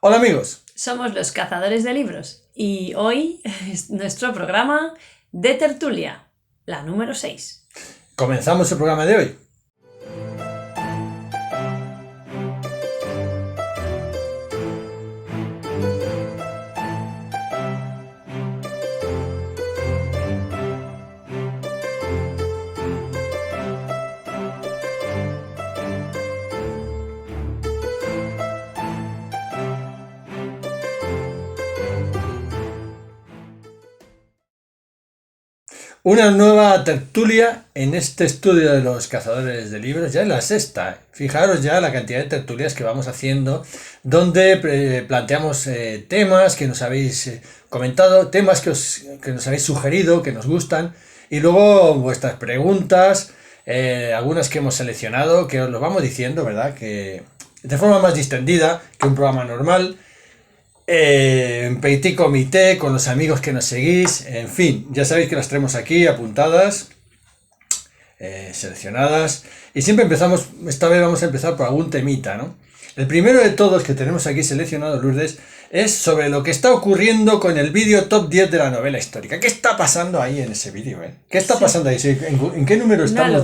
Hola amigos, Somos los cazadores de libros y hoy es nuestro programa de tertulia, la número 6. comenzamos el programa de hoy. Una nueva tertulia en este estudio de los cazadores de libros, ya es la sexta. Fijaros ya la cantidad de tertulias que vamos haciendo, donde planteamos temas que nos habéis comentado, temas que nos habéis sugerido, que nos gustan, y luego vuestras preguntas, algunas que hemos seleccionado, que os lo vamos diciendo, ¿verdad? Que de forma más distendida que un programa normal. En petit comité, con los amigos que nos seguís, en fin, ya sabéis que las traemos aquí apuntadas, seleccionadas, y siempre empezamos, esta vez vamos a empezar por algún temita, ¿no? El primero de todos que tenemos aquí seleccionado, Lourdes, es sobre lo que está ocurriendo con el vídeo top 10 de la novela histórica. ¿Qué está pasando ahí en ese vídeo? ¿Qué está pasando ahí? ¿En qué número estamos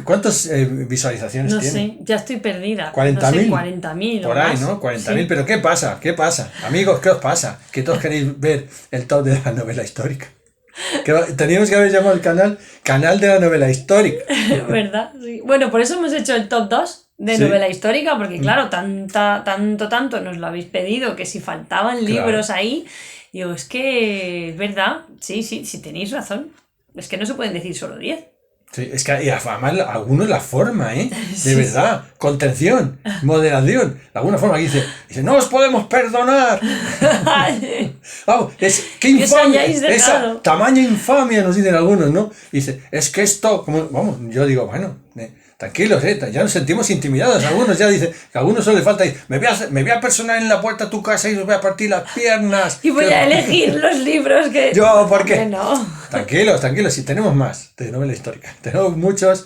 ¿cuántas visualizaciones tiene? No sé, ya estoy perdida. 40.000. No sé, 40.000 por o ahí, más. ¿no? 40.000. ¿Pero qué pasa? ¿Qué pasa? Amigos, ¿qué os pasa? Que todos queréis ver el top de la novela histórica. Teníamos que haber llamado el canal de la novela histórica. ¿Verdad? Sí. Bueno, por eso hemos hecho el top 2 de novela histórica, porque claro, tanto nos lo habéis pedido, que si faltaban libros ahí, digo, es que es verdad, sí, tenéis razón. Es que no se pueden decir solo 10. Sí, es que y además algunos la forma, de verdad, contención, moderación, de alguna forma que dice, no os podemos perdonar. Vamos, qué infamia, esa tamaña infamia nos dicen algunos, ¿no? Y dice, es que esto, vamos, yo digo, bueno, tranquilos, ya nos sentimos intimidados. Algunos ya dicen, que a algunos solo le falta, me voy a personar en la puerta a tu casa y os voy a partir las piernas. Y voy a elegir los libros que... Yo, ¿por qué? No. Tranquilos, si tenemos más de novela histórica. Tenemos muchos,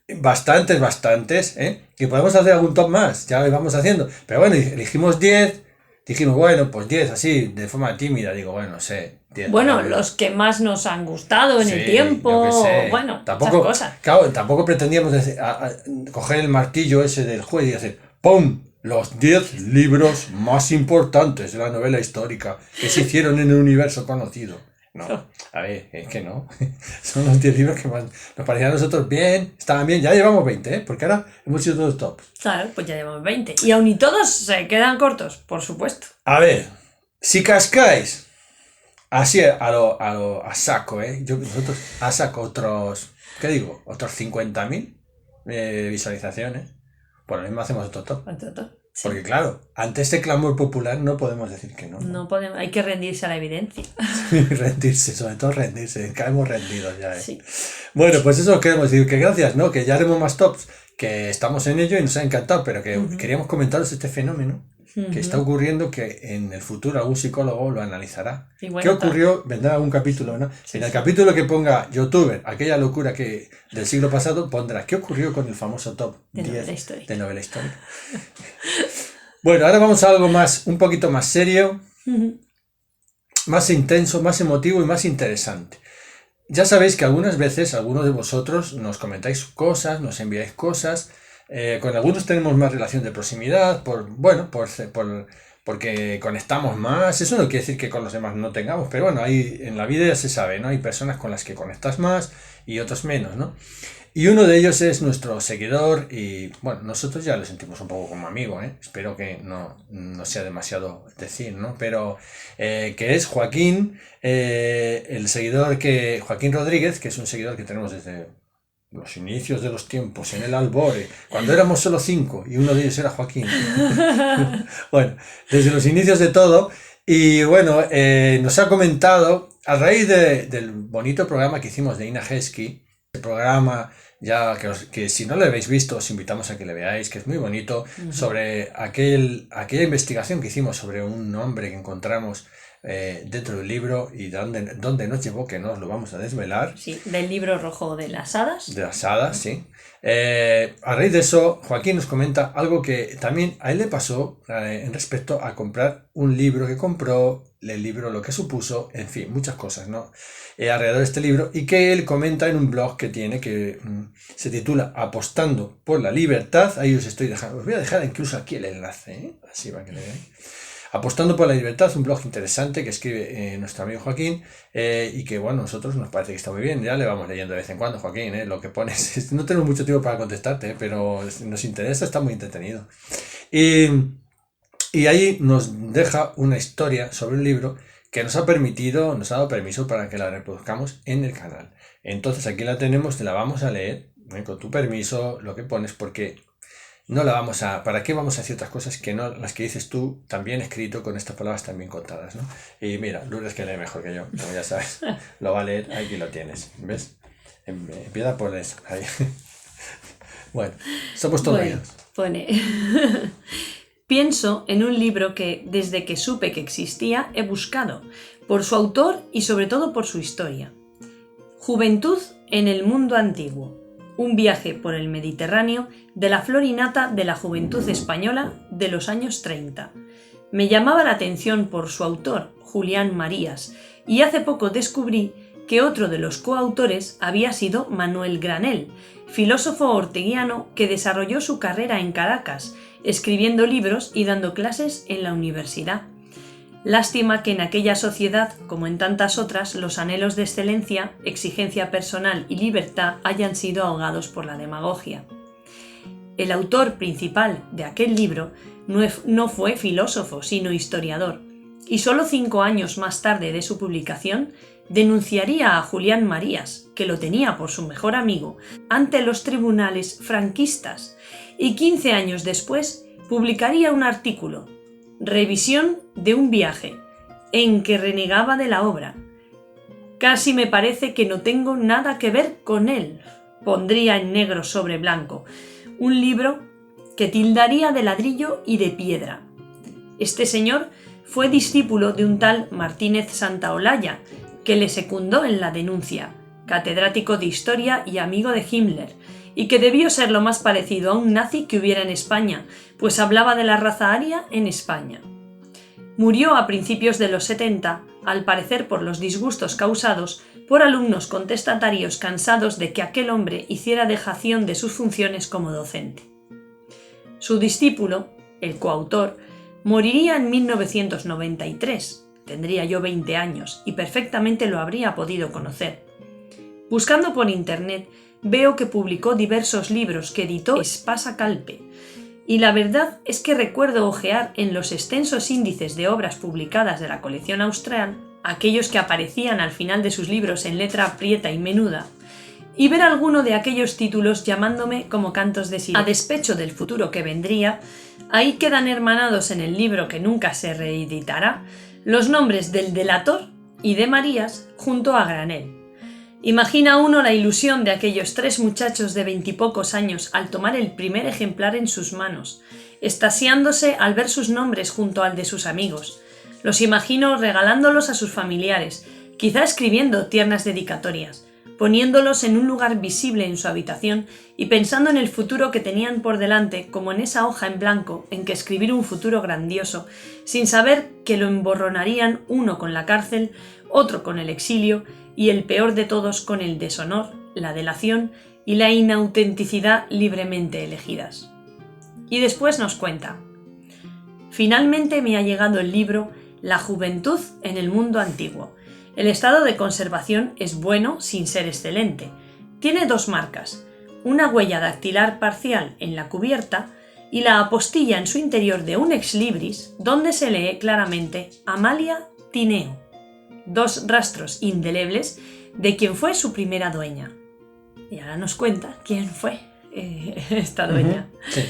bastantes, que podemos hacer algún top más, ya lo vamos haciendo. Pero bueno, elegimos 10, dijimos, bueno, pues 10 así, de forma tímida, digo, bueno, no sé. 10, bueno, los que más nos han gustado en el tiempo, bueno, tampoco, esas cosas. Claro, tampoco pretendíamos coger el martillo ese del juez y hacer ¡pum! Los 10 libros más importantes de la novela histórica que se hicieron en el universo conocido. No, a ver, es que no. Son los 10 libros que más nos parecían a nosotros bien, estaban bien. Ya llevamos 20, porque ahora hemos hecho todos tops. Claro, pues ya llevamos 20. Y aún y todos se quedan cortos, por supuesto. A ver, si cascáis así a saco, nosotros a saco otros 50.000 visualizaciones, por lo mismo hacemos otro top. Sí. Porque claro, ante este clamor popular no podemos decir que no. No podemos, hay que rendirse a la evidencia. Rendirse, sobre todo rendirse, caemos rendidos ya. Sí. Bueno, pues eso queremos decir, que gracias, ¿no? Que ya haremos más tops, que estamos en ello y nos ha encantado, pero que queríamos comentaros este fenómeno que está ocurriendo, que en el futuro algún psicólogo lo analizará. Bueno, ¿qué ocurrió? Vendrá algún capítulo, ¿no? En el capítulo que ponga youtuber, aquella locura que del siglo pasado, pondrá ¿qué ocurrió con el famoso top 10 de novela histórica? Bueno, ahora vamos a algo más, un poquito más serio, más intenso, más emotivo y más interesante. Ya sabéis que algunas veces algunos de vosotros nos comentáis cosas, nos enviáis cosas. Con algunos tenemos más relación de proximidad, porque conectamos más. Eso no quiere decir que con los demás no tengamos, pero bueno, ahí en la vida ya se sabe, ¿no? Hay personas con las que conectas más y otros menos, ¿no? Y uno de ellos es nuestro seguidor y, bueno, nosotros ya lo sentimos un poco como amigo, Espero que no sea demasiado decir, ¿no? Pero que es Joaquín, el seguidor Joaquín Rodríguez, que es un seguidor que tenemos desde los inicios de los tiempos, en el albore, cuando éramos solo 5 y uno de ellos era Joaquín. Bueno, desde los inicios de todo. Y bueno, nos ha comentado, a raíz del bonito programa que hicimos de Ina Hesky, el programa ya que si no lo habéis visto os invitamos a que le veáis, que es muy bonito, sobre aquella investigación que hicimos sobre un hombre que encontramos dentro del libro y dónde nos llevó, que no os lo vamos a desvelar. Sí, del libro rojo de las hadas. De las hadas, sí. A raíz de eso, Joaquín nos comenta algo que también a él le pasó en respecto a comprar un libro que compró, el libro lo que supuso, en fin, muchas cosas, ¿no? Alrededor de este libro, y que él comenta en un blog que tiene que se titula Apostando por la Libertad. Ahí os voy a dejar incluso aquí el enlace, ¿eh? Así va que le veáis. Apostando por la Libertad, un blog interesante que escribe nuestro amigo Joaquín, y que, bueno, a nosotros nos parece que está muy bien. Ya le vamos leyendo de vez en cuando, Joaquín, lo que pones. No tenemos mucho tiempo para contestarte, pero nos interesa, está muy entretenido. Y ahí nos deja una historia sobre un libro que nos ha dado permiso para que la reproduzcamos en el canal. Entonces aquí la tenemos, te la vamos a leer, con tu permiso, lo que pones, porque no la vamos a... ¿Para qué vamos a hacer otras cosas que no las que dices tú, también escrito, con estas palabras también contadas, ¿no? Y mira, Lourdes que lee mejor que yo, como ya sabes, lo va a leer, aquí lo tienes, ¿ves? Empieza por eso, ahí. Bueno, somos todos ellos. Pone... Pienso en un libro que, desde que supe que existía, he buscado, por su autor y sobre todo por su historia. Juventud en el mundo antiguo. Un viaje por el Mediterráneo de la flor y nata de la juventud española de los años 30. Me llamaba la atención por su autor, Julián Marías, y hace poco descubrí que otro de los coautores había sido Manuel Granell, filósofo orteguiano que desarrolló su carrera en Caracas, escribiendo libros y dando clases en la universidad. Lástima que en aquella sociedad, como en tantas otras, los anhelos de excelencia, exigencia personal y libertad hayan sido ahogados por la demagogia. El autor principal de aquel libro no fue filósofo, sino historiador, y solo 5 años más tarde de su publicación, denunciaría a Julián Marías, que lo tenía por su mejor amigo, ante los tribunales franquistas, y 15 años después publicaría un artículo, Revisión de un viaje, en que renegaba de la obra. Casi me parece que no tengo nada que ver con él, pondría en negro sobre blanco, un libro que tildaría de ladrillo y de piedra. Este señor fue discípulo de un tal Martínez Santaolalla, que le secundó en la denuncia, catedrático de historia y amigo de Himmler, y que debió ser lo más parecido a un nazi que hubiera en España, pues hablaba de la raza aria en España. Murió a principios de los 70, al parecer por los disgustos causados por alumnos contestatarios cansados de que aquel hombre hiciera dejación de sus funciones como docente. Su discípulo, el coautor, moriría en 1993, tendría yo 20 años y perfectamente lo habría podido conocer. Buscando por internet, veo que publicó diversos libros que editó Espasa Calpe, y la verdad es que recuerdo ojear en los extensos índices de obras publicadas de la colección austral, aquellos que aparecían al final de sus libros en letra prieta y menuda, y ver alguno de aquellos títulos llamándome como cantos de sirena. A despecho del futuro que vendría, ahí quedan hermanados en el libro que nunca se reeditará los nombres del delator y de Marías junto a Granell. Imagina uno la ilusión de aquellos 3 muchachos de 20 y pocos años al tomar el primer ejemplar en sus manos, extasiándose al ver sus nombres junto al de sus amigos. Los imagino regalándolos a sus familiares, quizá escribiendo tiernas dedicatorias, poniéndolos en un lugar visible en su habitación y pensando en el futuro que tenían por delante como en esa hoja en blanco en que escribir un futuro grandioso, sin saber que lo emborronarían uno con la cárcel, otro con el exilio y el peor de todos con el deshonor, la delación y la inautenticidad libremente elegidas. Y después nos cuenta: finalmente me ha llegado el libro La juventud en el mundo antiguo. El estado de conservación es bueno sin ser excelente. Tiene 2 marcas, una huella dactilar parcial en la cubierta y la apostilla en su interior de un ex libris donde se lee claramente Amalia Tineo, 2 rastros indelebles de quien fue su primera dueña. Y ahora nos cuenta quién fue esta dueña. Sí.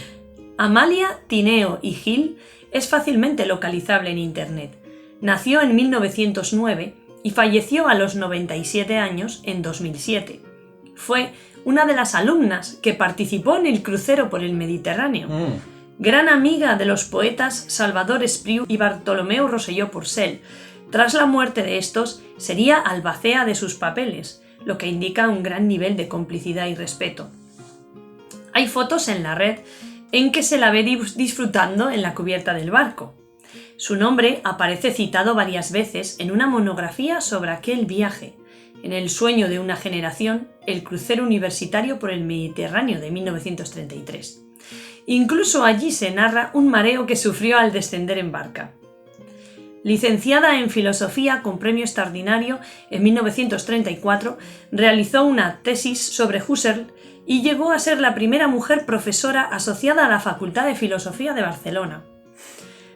Amalia Tineo y Gil es fácilmente localizable en internet. Nació en 1909 y falleció a los 97 años en 2007. Fue una de las alumnas que participó en el crucero por el Mediterráneo. Gran amiga de los poetas Salvador Espriu y Bartolomeu Rosselló Porcel, Tras la muerte de estos, sería albacea de sus papeles, lo que indica un gran nivel de complicidad y respeto. Hay fotos en la red en que se la ve disfrutando en la cubierta del barco. Su nombre aparece citado varias veces en una monografía sobre aquel viaje, en El sueño de una generación, el crucero universitario por el Mediterráneo de 1933. Incluso allí se narra un mareo que sufrió al descender en barca. Licenciada en Filosofía con premio extraordinario en 1934, realizó una tesis sobre Husserl y llegó a ser la primera mujer profesora asociada a la Facultad de Filosofía de Barcelona.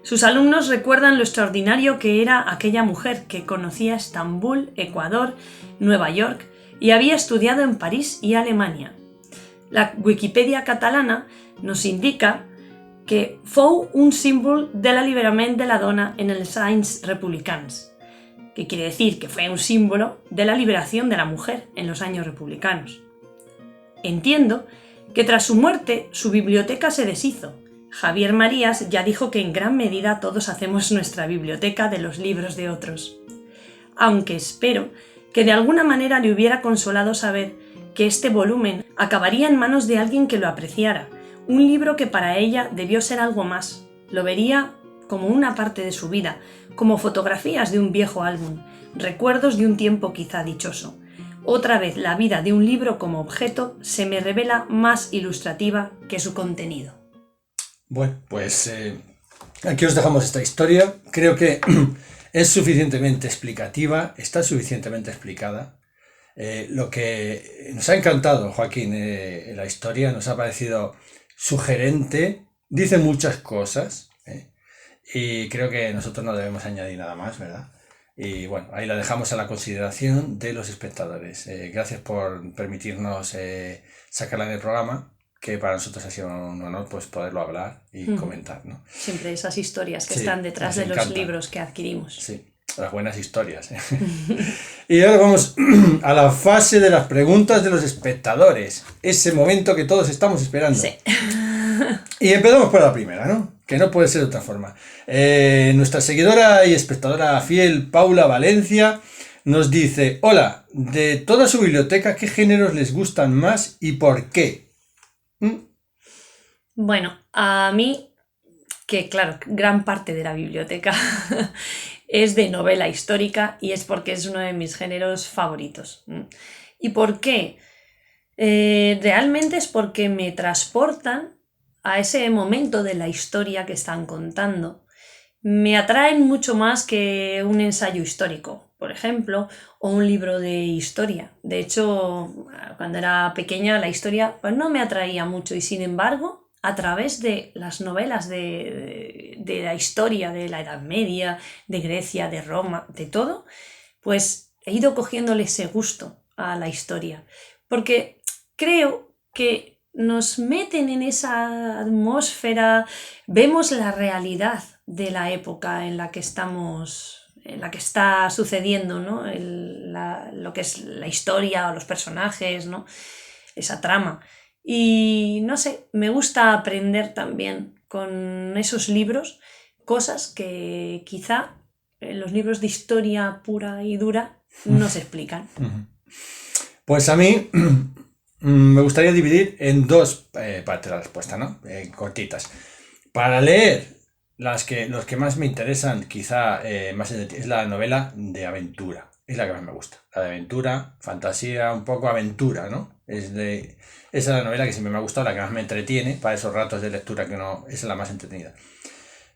Sus alumnos recuerdan lo extraordinario que era aquella mujer que conocía Estambul, Ecuador, Nueva York y había estudiado en París y Alemania. La Wikipedia catalana nos indica que fou un símbol de l'alliberament de la dona en els anys republicans, que quiere decir que fue un símbolo de la liberación de la mujer en los años republicanos. Entiendo que tras su muerte su biblioteca se deshizo. Javier Marías ya dijo que en gran medida todos hacemos nuestra biblioteca de los libros de otros. Aunque espero que de alguna manera le hubiera consolado saber que este volumen acabaría en manos de alguien que lo apreciara, un libro que para ella debió ser algo más. Lo vería como una parte de su vida, como fotografías de un viejo álbum, recuerdos de un tiempo quizá dichoso. Otra vez la vida de un libro como objeto se me revela más ilustrativa que su contenido. Bueno, pues aquí os dejamos esta historia. Creo que es suficientemente explicativa, está suficientemente explicada. Lo que nos ha encantado, Joaquín, la historia nos ha parecido sugerente, dice muchas cosas, y creo que nosotros no debemos añadir nada más, ¿verdad? Y bueno, ahí la dejamos a la consideración de los espectadores. Gracias por permitirnos sacarla del programa, que para nosotros ha sido un honor pues poderlo hablar y comentar, ¿no? Siempre esas historias que están detrás de los libros que adquirimos. Sí, las buenas historias. Y ahora vamos a la fase de las preguntas de los espectadores. Ese momento que todos estamos esperando. Sí. Y empezamos por la primera, ¿no? Que no puede ser de otra forma. Nuestra seguidora y espectadora fiel, Paula Valencia, nos dice: hola, de toda su biblioteca, ¿qué géneros les gustan más y por qué? Bueno, a mí, que claro, gran parte de la biblioteca es de novela histórica y es porque es uno de mis géneros favoritos. ¿Y por qué? Realmente es porque me transportan a ese momento de la historia que están contando. Me atraen mucho más que un ensayo histórico, por ejemplo, o un libro de historia. De hecho, cuando era pequeña la historia pues no me atraía mucho y sin embargo, a través de las novelas de la historia de la Edad Media, de Grecia, de Roma, de todo, pues he ido cogiéndole ese gusto a la historia. Porque creo que nos meten en esa atmósfera, vemos la realidad de la época en la que estamos, en la que está sucediendo, ¿no? Lo que es la historia o los personajes, ¿no? Esa trama. Y no sé, me gusta aprender también con esos libros cosas que quizá en los libros de historia pura y dura no se explican. Pues a mí me gustaría dividir en dos partes la respuesta, ¿no? Cortitas. Para leer los que más me interesan, quizá más es la novela de aventura. Es la que más me gusta. La de aventura, fantasía, un poco aventura, ¿no? Esa es la novela que siempre me ha gustado, la que más me entretiene, para esos ratos de lectura que no, esa es la más entretenida.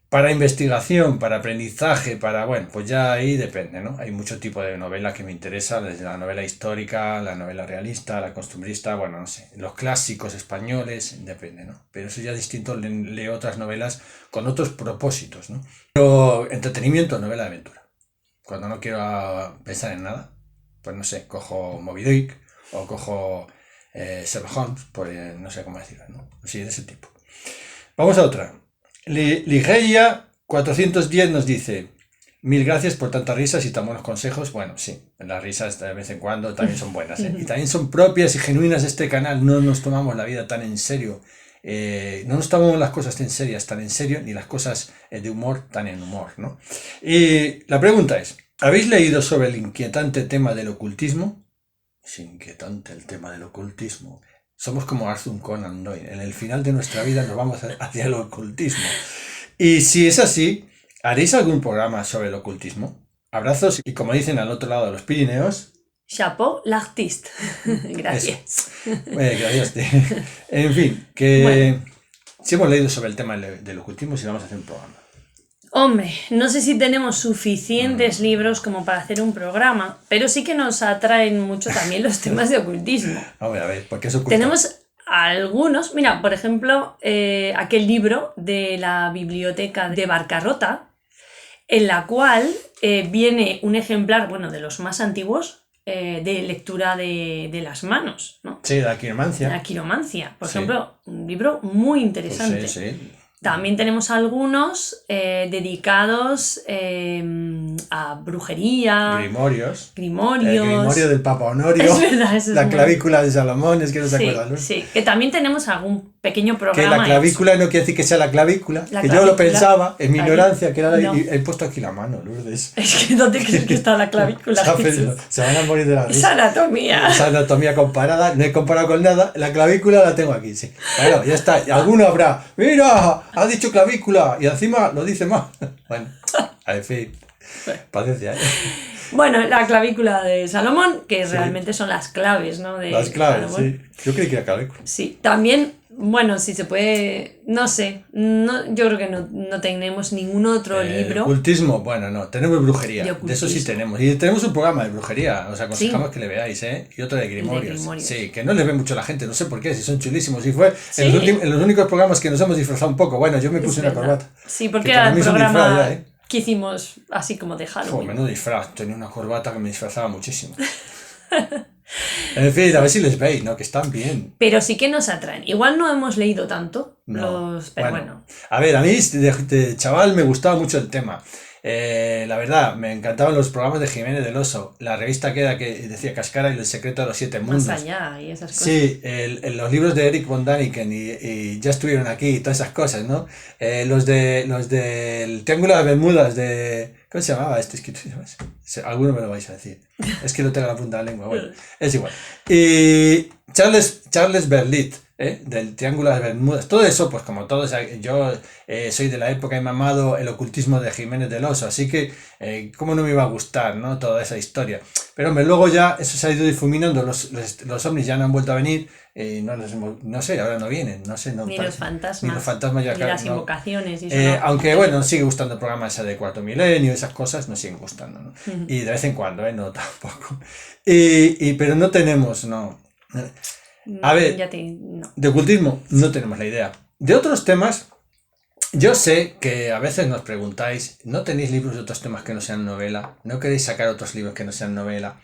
Para investigación, para aprendizaje, bueno, pues ya ahí depende, ¿no? Hay mucho tipo de novela que me interesa, desde la novela histórica, la novela realista, la costumbrista, bueno, no sé, los clásicos españoles, depende, ¿no? Pero eso ya es distinto, leo otras novelas con otros propósitos, ¿no? Pero entretenimiento, novela de aventura. Cuando no quiero pensar en nada, pues no sé, cojo Moby Dick o cojo Sherlock Holmes, pues no sé cómo decirlo, ¿no? Sí, de ese tipo. Vamos a otra. Ligeia 410 nos dice: mil gracias por tantas risas y tan buenos consejos. Bueno, sí, las risas de vez en cuando también son buenas, ¿eh? Y también son propias y genuinas de este canal. No nos tomamos la vida tan en serio. No nos tomamos las cosas tan serias, tan en serio, ni las cosas de humor tan en humor, ¿no? Y la pregunta es: ¿Habéis leído sobre el inquietante tema del ocultismo? Es inquietante el tema del ocultismo. Somos como Arthur Conan Doyle. En el final de nuestra vida nos vamos hacia el ocultismo. Y si es así, ¿haréis algún programa sobre el ocultismo? Abrazos y, como dicen al otro lado de los Pirineos, Chapeau l'artiste. Gracias. Gracias. En fin, que si hemos leído sobre el tema del ocultismo, si vamos a hacer un programa. Hombre, no sé si tenemos suficientes libros como para hacer un programa, pero sí que nos atraen mucho también los temas de ocultismo. A ver, ¿por qué es oculto? Tenemos algunos, mira, por ejemplo, aquel libro de la biblioteca de Barcarrota, en la cual viene un ejemplar, bueno, de los más antiguos, de lectura de las manos, ¿no? Sí, la quiromancia. La quiromancia, por ejemplo, un libro muy interesante. Pues sí. También tenemos algunos dedicados a brujería. Grimorios. El Grimorios. grimorio del Papa Honorio. Es verdad, eso es la muy... clavícula de Salomón, es que no se Sí, acuerdan, ¿no? sí, que también tenemos algún pequeño Que programa. la clavícula no quiere decir que sea la clavícula, La que yo lo clavícula. pensaba en mi Ahí. ignorancia, que era No. y he puesto aquí la mano, Lourdes. Es que ¿dónde crees que está la clavícula? Jesús? Se van a morir de la Es risa. anatomía. Esa anatomía comparada, no he comparado con nada, la clavícula la tengo aquí, sí. Bueno, ya está, y alguno habrá, mira, ha dicho clavícula, y encima lo dice mal. Bueno, en fin, paciencia, ¿eh? Bueno, la clavícula de Salomón, que realmente son las claves, ¿no? De Las claves, Salomón. sí. Yo creí que era clavícula. Sí, también, bueno, si se puede, no sé, yo creo que no tenemos ningún otro libro. Ocultismo, bueno, no, tenemos brujería, De de eso sí ocultismo. tenemos. Y tenemos un programa de brujería, os aconsejamos que le veáis, ¿eh? Y otro de grimorios. Grimorios. Sí, que no les ve mucho la gente, no sé por qué, si son chulísimos. Y fue Sí. en los únicos programas que nos hemos disfrazado un poco. Bueno, yo me puse una corbata. Sí, porque que era para el mí es un programa disfraz ya, ¿eh? que hicimos así como de Joder, Halloween. menudo disfraz, tenía una corbata que me disfrazaba muchísimo. En fin, a ver si les veis, ¿no? Que están bien. Pero sí que nos atraen. Igual no hemos leído tanto, No. pero bueno. A ver, a mí de chaval me gustaba mucho el tema. La verdad, me encantaban los programas de Jiménez del Oso, la revista que decía Cascara y el secreto de los 7 mundos. Más allá y esas cosas. Sí, los libros de Eric von Daniken y ya estuvieron aquí y todas esas cosas, ¿no? Los del Triángulo de las Bermudas de... ¿Cómo se llamaba este escritor? Alguno me lo vais a decir. Es que lo tengo en la punta de la lengua. Bueno, es igual. Y Charles Berlit, del Triángulo de las Bermudas. Todo eso, pues como todos, yo soy de la época, he mamado el ocultismo de Jiménez del Oso, así que cómo no me iba a gustar, ¿no? Toda esa historia. Pero hombre, luego ya eso se ha ido difuminando, los ovnis ya no han vuelto a venir, no sé, ahora no vienen, no sé. No, Ni los fantasmas. Ni los fantasmas ya ni las no. invocaciones. Y eso no. Aunque bueno, nos sigue gustando el programa ese de Cuarto Milenio, esas cosas nos siguen gustando, ¿no? Uh-huh. Y de vez en cuando, no tampoco. Pero no tenemos, no. A ver, no. de ocultismo no tenemos la idea. De otros temas, yo sé que a veces nos preguntáis, ¿no tenéis libros de otros temas que no sean novela? ¿No queréis sacar otros libros que no sean novela?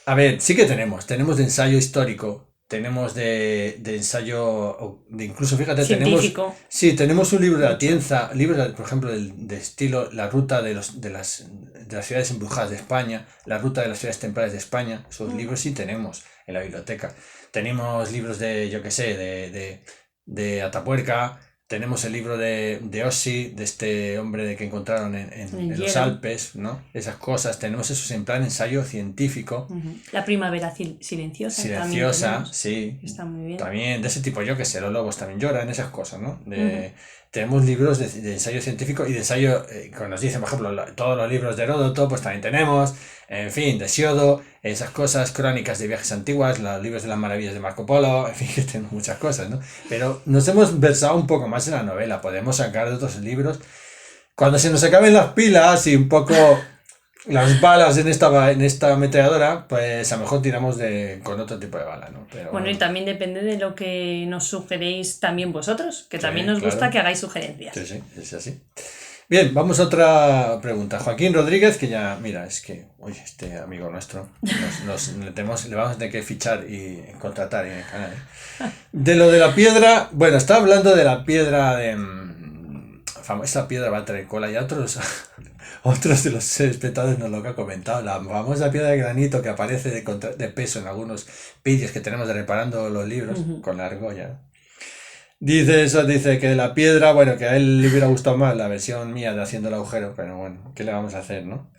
A ver, sí que tenemos de ensayo histórico, tenemos de ensayo, incluso fíjate, científico. tenemos un libro de Atienza, libros, por ejemplo, de estilo La ruta de las ciudades embrujadas de España, La ruta de las ciudades templares de España, esos libros sí tenemos en la biblioteca. Tenemos libros de, yo qué sé, de Atapuerca, tenemos el libro de Ossi, de este hombre que encontraron en los Alpes, ¿no? Esas cosas, tenemos esos en plan ensayo científico. Uh-huh. La primavera silenciosa. Silenciosa, sí. Está muy bien. También de ese tipo, yo qué sé, los lobos también lloran, esas cosas, ¿no? Tenemos libros de ensayo científico y de ensayo, cuando nos dicen, por ejemplo, todos los libros de Heródoto, pues también tenemos, en fin, de Hesiodo, esas cosas, crónicas de viajes antiguas, los libros de las maravillas de Marco Polo, en fin, que tenemos muchas cosas, ¿no? Pero nos hemos versado un poco más en la novela, podemos sacar de otros libros. Cuando se nos acaben las pilas y un poco las balas en esta ametralladora, pues a lo mejor tiramos con otro tipo de bala, ¿no? Pero, bueno, y también depende de lo que nos sugeréis también vosotros, que también nos claro. gusta que hagáis sugerencias. Sí, es así. Bien, vamos a otra pregunta. Joaquín Rodríguez, que ya, mira, es que, oye, este amigo nuestro, le vamos a tener que fichar y contratar en el canal. De lo de la piedra, bueno, está hablando de la piedra esa piedra va a traer cola y otros de los espectadores nos lo han comentado, la famosa piedra de granito que aparece de peso en algunos vídeos que tenemos de reparando los libros con la argolla. Dice eso, dice que la piedra, bueno, que a él le hubiera gustado más la versión mía de Haciendo el agujero, pero bueno, ¿qué le vamos a hacer, no?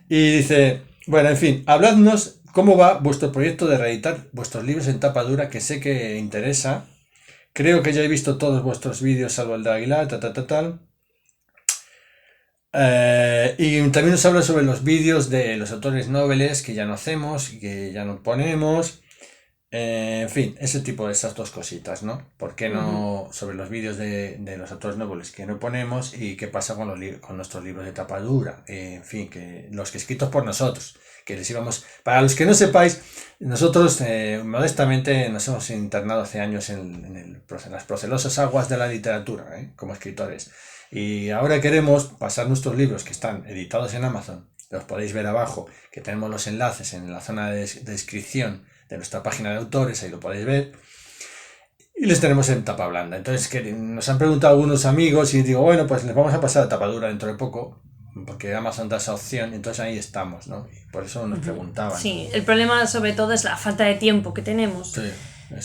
Y dice, bueno, en fin, habladnos cómo va vuestro proyecto de reeditar vuestros libros en tapa dura, que sé que interesa. Creo que ya he visto todos vuestros vídeos, salvo el de Aguilar, tal. Y también nos habla sobre los vídeos de los autores noveles que ya no hacemos y que ya no ponemos. En fin, ese tipo de esas dos cositas, ¿no? ¿Por qué no sobre los vídeos de los autores noveles que no ponemos y qué pasa con con nuestros libros de tapa dura? En fin, que los que escritos por nosotros, que les íbamos... Para los que no sepáis, nosotros modestamente nos hemos internado hace años en las procelosas aguas de la literatura, como escritores. Y ahora queremos pasar nuestros libros que están editados en Amazon, los podéis ver abajo, que tenemos los enlaces en la zona de descripción de nuestra página de autores, ahí lo podéis ver, y les tenemos en tapa blanda. Entonces que nos han preguntado algunos amigos y digo, bueno, pues les vamos a pasar a tapa dura dentro de poco, porque Amazon da esa opción, entonces ahí estamos, ¿no? Y por eso nos preguntaban. Sí, el problema sobre todo es la falta de tiempo que tenemos. Sí.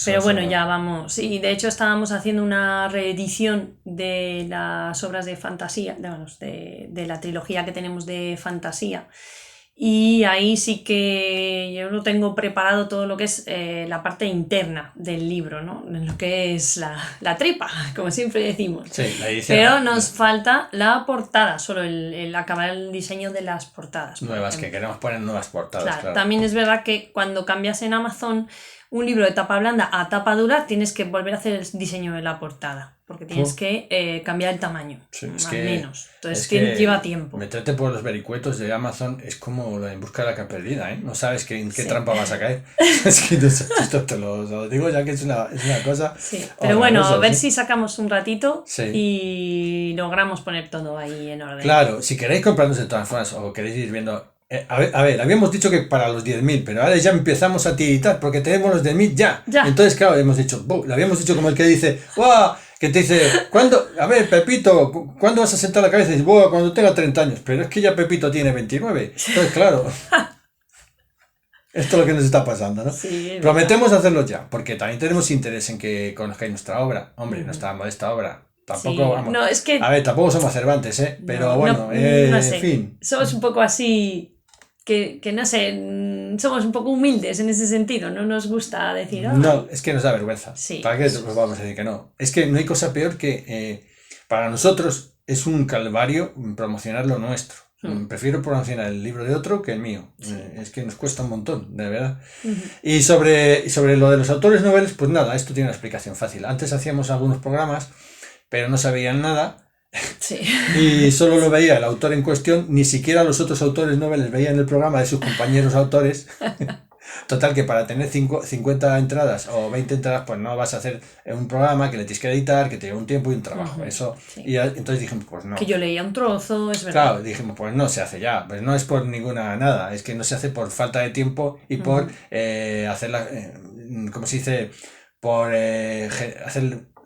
Pero bueno, ya vamos. Y de hecho estábamos haciendo una reedición de las obras de fantasía, de la trilogía que tenemos de fantasía. Y ahí sí que yo lo tengo preparado todo lo que es la parte interna del libro, ¿no? Lo que es la tripa, como siempre decimos. Sí, la edición. Pero nos falta la portada, solo el acabar el diseño de las portadas. Nuevas, que queremos poner nuevas portadas. Claro. También es verdad que cuando cambias en Amazon un libro de tapa blanda a tapa dura, tienes que volver a hacer el diseño de la portada, porque tienes que cambiar el tamaño, más o menos. Entonces lleva tiempo. Meterte por los vericuetos de Amazon es como en busca de la que perdida, ¿eh? No sabes en qué trampa vas a caer. Es que esto te lo digo ya que es una cosa... Sí. Pero bueno, a ver si sacamos un ratito y logramos poner todo ahí en orden. Claro, si queréis comprarnos de todas formas o queréis ir viendo... A ver, habíamos dicho que para los 10.000, pero ahora ya empezamos a tiritar porque tenemos los 10.000 ya. Entonces, claro, hemos dicho, lo habíamos dicho como el que dice, ¡guau! Que te dice, ¿cuándo? A ver, Pepito, ¿cuándo vas a sentar la cabeza? Y dices, ¡buah! Cuando tenga 30 años. Pero es que ya Pepito tiene 29. Entonces, claro, esto es lo que nos está pasando, ¿no? Sí, prometemos hacerlo ya, porque también tenemos interés en que conozcáis nuestra obra. Hombre, nuestra modesta obra. Tampoco, vamos. No, es que... A ver, tampoco somos Cervantes, pero bueno, no en sé. fin. Somos un poco así... Que no sé, somos un poco humildes en ese sentido, no nos gusta decir... No, es que nos da vergüenza. Sí, ¿Para qué nos vamos a decir que no? Es que no hay cosa peor que para nosotros es un calvario promocionar lo nuestro. Prefiero promocionar el libro de otro que el mío. Es que nos cuesta un montón, de verdad. Y sobre lo de los autores noveles, pues nada, esto tiene una explicación fácil. Antes hacíamos algunos programas, pero no sabían nada. Sí. Y solo lo veía el autor en cuestión, ni siquiera los otros autores noveles veían el programa de sus compañeros autores. Total, que para tener 50 entradas o 20 entradas, pues no vas a hacer un programa que le tienes que editar, que te lleva un tiempo y un trabajo. Eso. Sí. Y entonces dijimos, pues no. Que yo leía un trozo, es verdad. Claro, dijimos, pues no se hace ya. Pues no es por ninguna nada, es que no se hace por falta de tiempo y por hacerla, ¿cómo se dice? Por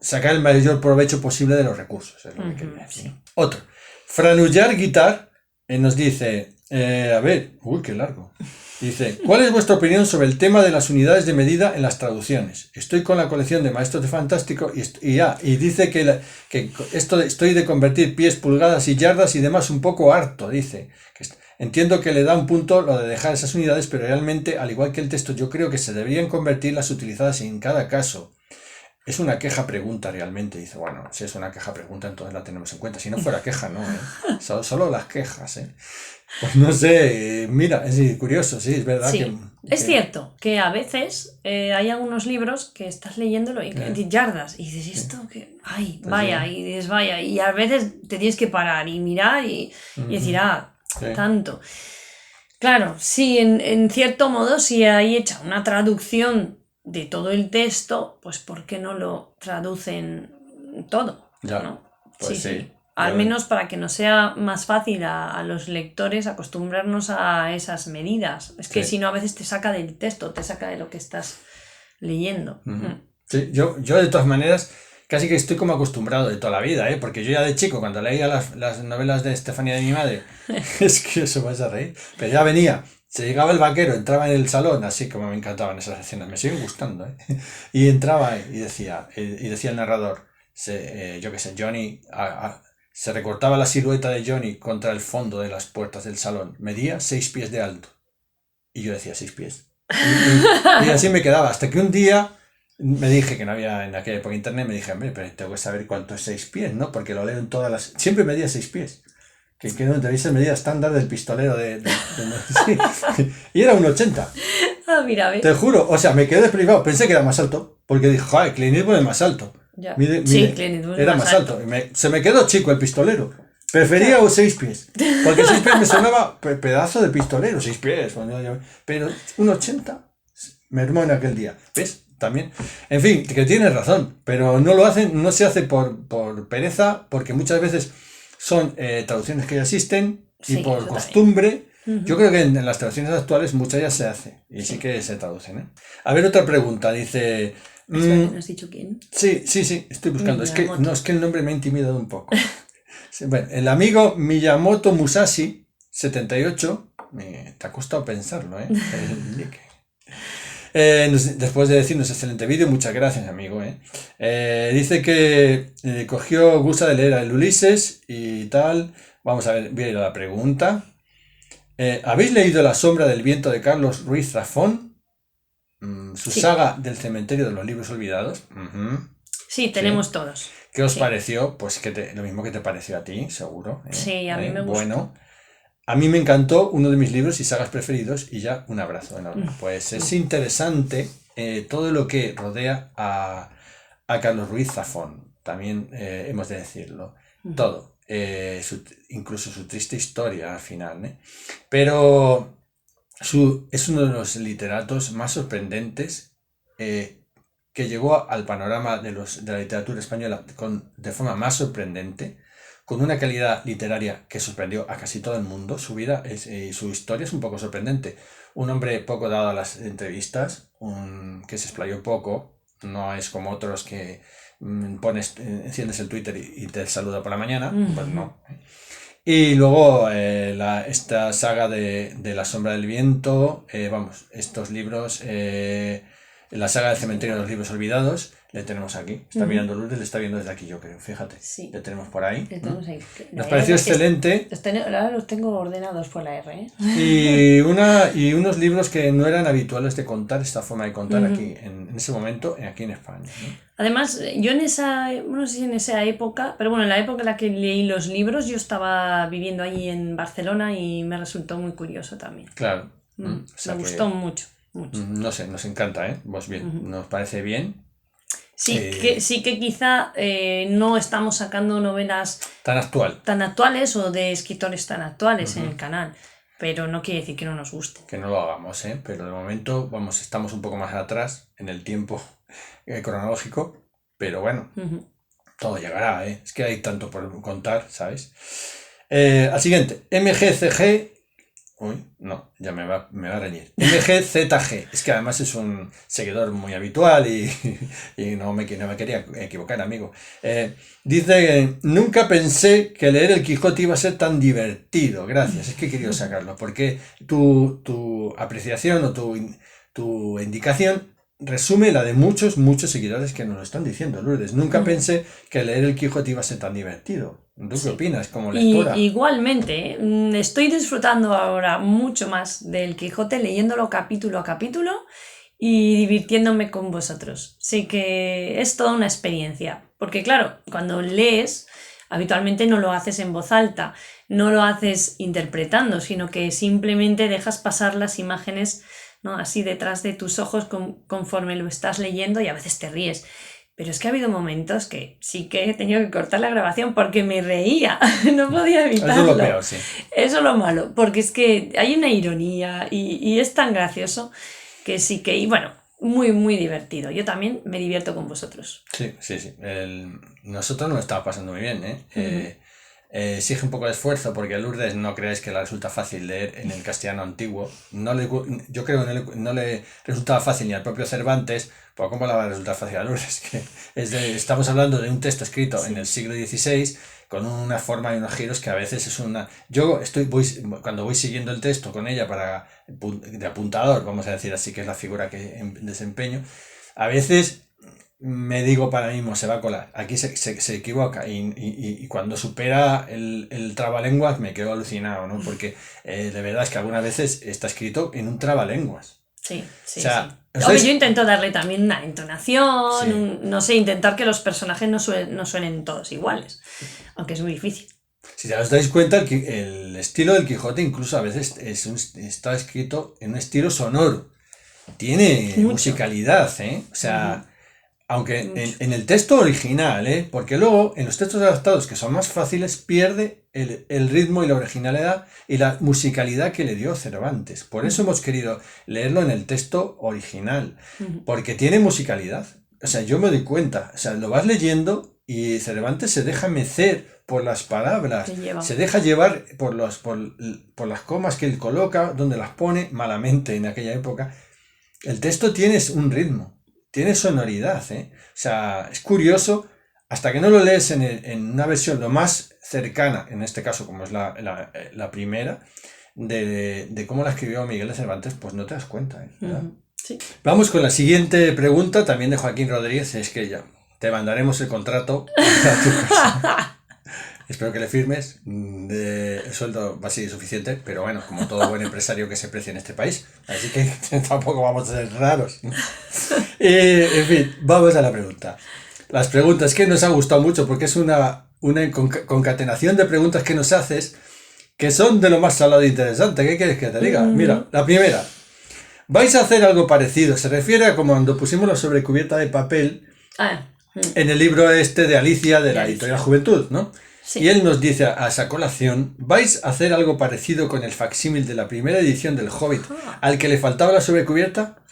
sacar el mayor provecho posible de los recursos, es lo que quería decir. Sí. Otro. Franullar Guitar nos dice, a ver, qué largo. Dice, ¿cuál es vuestra opinión sobre el tema de las unidades de medida en las traducciones? Estoy con la colección de Maestros de Fantástico y dice que estoy de convertir pies, pulgadas y yardas y demás un poco harto, dice. Entiendo que le da un punto lo de dejar esas unidades, pero realmente, al igual que el texto, yo creo que se deberían convertir las utilizadas en cada caso. Es una queja-pregunta realmente. Dice, bueno, si es una queja-pregunta, entonces la tenemos en cuenta. Si no fuera queja, no, solo las quejas, Pues no sé, mira, es curioso, sí, es verdad. Sí, es cierto que a veces hay algunos libros que estás leyéndolo y yardas y dices, ¿esto qué? Ay, pues vaya, y dices, vaya, y a veces te tienes que parar y mirar y decir, tanto. Claro, sí, en cierto modo, si hay hecha una traducción de todo el texto, pues ¿por qué no lo traducen todo? Ya, ¿no? pues sí. Al menos para que nos sea más fácil a los lectores acostumbrarnos a esas medidas. Es que si no, a veces te saca del texto, te saca de lo que estás leyendo. Sí, yo de todas maneras casi que estoy como acostumbrado de toda la vida, porque yo ya de chico, cuando leía las novelas de Estefanía de mi madre, es que eso vas a reír, pero ya venía Se llegaba el vaquero, entraba en el salón, así como me encantaban esas escenas, me siguen gustando, ¿eh? Y entraba y decía el narrador, yo qué sé, Johnny, se recortaba la silueta de Johnny contra el fondo de las puertas del salón, medía 6 pies de alto. Y yo decía 6 pies. Y así me quedaba, hasta que un día me dije, que no había en aquella época internet, me dije, hombre, pero tengo que saber cuánto es 6 pies, ¿no? Porque lo leo en todas las... Siempre medía 6 pies. Que no te medida estándar del pistolero sí. Y era un 80. Ah, mira, ¿ves? Te juro, o sea, me quedé desprivado, pensé que era más alto, porque dije, joder, Clint Eastwood es más alto. Ya. Mide, Sí, Clint Eastwood era más alto. Se me quedó chico el pistolero. Prefería 6 pies, porque 6 pies me sonaba pedazo de pistolero, 6 pies. Pero un 80 me armó en aquel día. ¿Ves? También. En fin, que tienes razón, pero no lo hacen, no se hace por pereza, porque muchas veces son traducciones que ya existen y por costumbre. Yo creo que en las traducciones actuales muchas ya se hace y sí que se traducen, ¿eh? A ver, otra pregunta, dice... ¿No has dicho quién? Sí, estoy buscando. Es que el nombre me ha intimidado un poco. Bueno, el amigo Miyamoto Musashi, 78, te ha costado pensarlo, ¿eh? Después de decirnos excelente vídeo, muchas gracias, amigo. Dice que gusta de leer el Ulises y tal. Vamos a ver, voy a ir a la pregunta. ¿Habéis leído La sombra del viento de Carlos Ruiz Zafón? Su saga del cementerio de los libros olvidados. Sí, tenemos todos. ¿Qué os pareció? Pues lo mismo que te pareció a ti, seguro. Sí, a mí me gustó. Bueno, a mí me encantó, uno de mis libros y sagas preferidos, y ya un abrazo enorme. Pues es interesante todo lo que rodea a Carlos Ruiz Zafón, también hemos de decirlo, todo, incluso su triste historia al final, ¿eh? Pero es uno de los literatos más sorprendentes que llegó al panorama de la literatura española de forma más sorprendente, con una calidad literaria que sorprendió a casi todo el mundo. Su vida y su historia es un poco sorprendente. Un hombre poco dado a las entrevistas, que se explayó poco, no es como otros que enciendes el Twitter y te saluda por la mañana, pues no. Y luego esta saga de La sombra del viento, estos libros, la saga del cementerio de los libros olvidados, le tenemos aquí. Está mirando Lourdes, le está viendo desde aquí, yo creo, fíjate. Sí. Le tenemos por ahí. Le tenemos ahí. Nos pareció excelente. Ahora los tengo ordenados por la R, ¿eh? Y unos libros que no eran habituales de contar, esta forma de contar aquí, en ese momento, aquí en España, ¿no? Además, yo no sé si en esa época, pero bueno, en la época en la que leí los libros, yo estaba viviendo allí en Barcelona y me resultó muy curioso también. Claro. Me gustó mucho. No sé, nos encanta, ¿eh? Pues bien, nos parece bien. Sí, que quizá no estamos sacando novelas tan actuales o de escritores tan actuales en el canal, pero no quiere decir que no nos guste. Que no lo hagamos, pero de momento estamos un poco más atrás en el tiempo cronológico, pero bueno, todo llegará, es que hay tanto por contar, ¿sabes? Al siguiente, MGCG. Uy, no, ya me va a reñir. MGZG, es que además es un seguidor muy habitual y no me quería equivocar, amigo. Dice, nunca pensé que leer el Quijote iba a ser tan divertido. Gracias, es que he querido sacarlo, porque tu apreciación o tu indicación resume la de muchos seguidores que nos lo están diciendo, Lourdes. Nunca pensé que leer el Quijote iba a ser tan divertido. ¿Tú qué opinas como lectora? Igualmente, estoy disfrutando ahora mucho más del Quijote, leyéndolo capítulo a capítulo y divirtiéndome con vosotros. Sí que es toda una experiencia, porque claro, cuando lees, habitualmente no lo haces en voz alta, no lo haces interpretando, sino que simplemente dejas pasar las imágenes, ¿no?, así detrás de tus ojos conforme lo estás leyendo, y a veces te ríes. Pero es que ha habido momentos que sí que he tenido que cortar la grabación porque me reía, no podía evitarlo. Eso es lo peor, sí. Eso es lo malo, porque es que hay una ironía y es tan gracioso que sí que, y bueno, muy divertido. Yo también me divierto con vosotros. Sí. Nosotros nos lo estaba pasando muy bien, exige un poco de esfuerzo porque Lourdes no creáis que la resulta fácil leer en el castellano antiguo. Yo creo que no le resultaba fácil ni al propio Cervantes, pues ¿cómo le va a resultar fácil a Lourdes? Que estamos hablando de un texto escrito en el siglo XVI con una forma y unos giros que a veces es una... Cuando voy siguiendo el texto con ella de apuntador, vamos a decir así, que es la figura que desempeño, a veces... me digo para mí mismo, se va a colar, aquí se equivoca y cuando supera el trabalenguas me quedo alucinado, ¿no? Porque de verdad es que algunas veces está escrito en un trabalenguas. Sí, sí, o sea, sí. Yo intento darle también una entonación, no sé, intentar que los personajes no suenen todos iguales, aunque es muy difícil. Si os dais cuenta, el estilo del Quijote incluso a veces está escrito en un estilo sonoro. Tiene musicalidad, ¿eh? O sea... Aunque en el texto original, porque luego en los textos adaptados, que son más fáciles, pierde el ritmo y la originalidad y la musicalidad que le dio Cervantes. Por eso hemos querido leerlo en el texto original, porque tiene musicalidad. O sea, yo me doy cuenta, o sea, lo vas leyendo y Cervantes se deja mecer por las palabras, se deja llevar por las comas que él coloca, donde las pone malamente en aquella época. El texto tiene un ritmo. Tiene sonoridad, ¿eh? O sea, es curioso, hasta que no lo lees en una versión lo más cercana, en este caso como es la primera, de cómo la escribió Miguel de Cervantes, pues no te das cuenta, ¿verdad? Sí. Vamos con la siguiente pregunta, también de Joaquín Rodríguez, es que ya te mandaremos el contrato a tu casa. Espero que le firmes, el sueldo va a ser suficiente, pero bueno, como todo buen empresario que se precia en este país, así que tampoco vamos a ser raros, ¿no? En fin, vamos a la pregunta. Las preguntas que nos ha gustado mucho porque es una concatenación de preguntas que nos haces que son de lo más salado e interesante. ¿Qué quieres que te diga? Mira, la primera. ¿Vais a hacer algo parecido? Se refiere a como cuando pusimos la sobrecubierta de papel en el libro de Alicia de la editorial Juventud, ¿no? Sí. Y él nos dice a esa colación, ¿vais a hacer algo parecido con el facsímil de la primera edición del Hobbit al que le faltaba la sobrecubierta?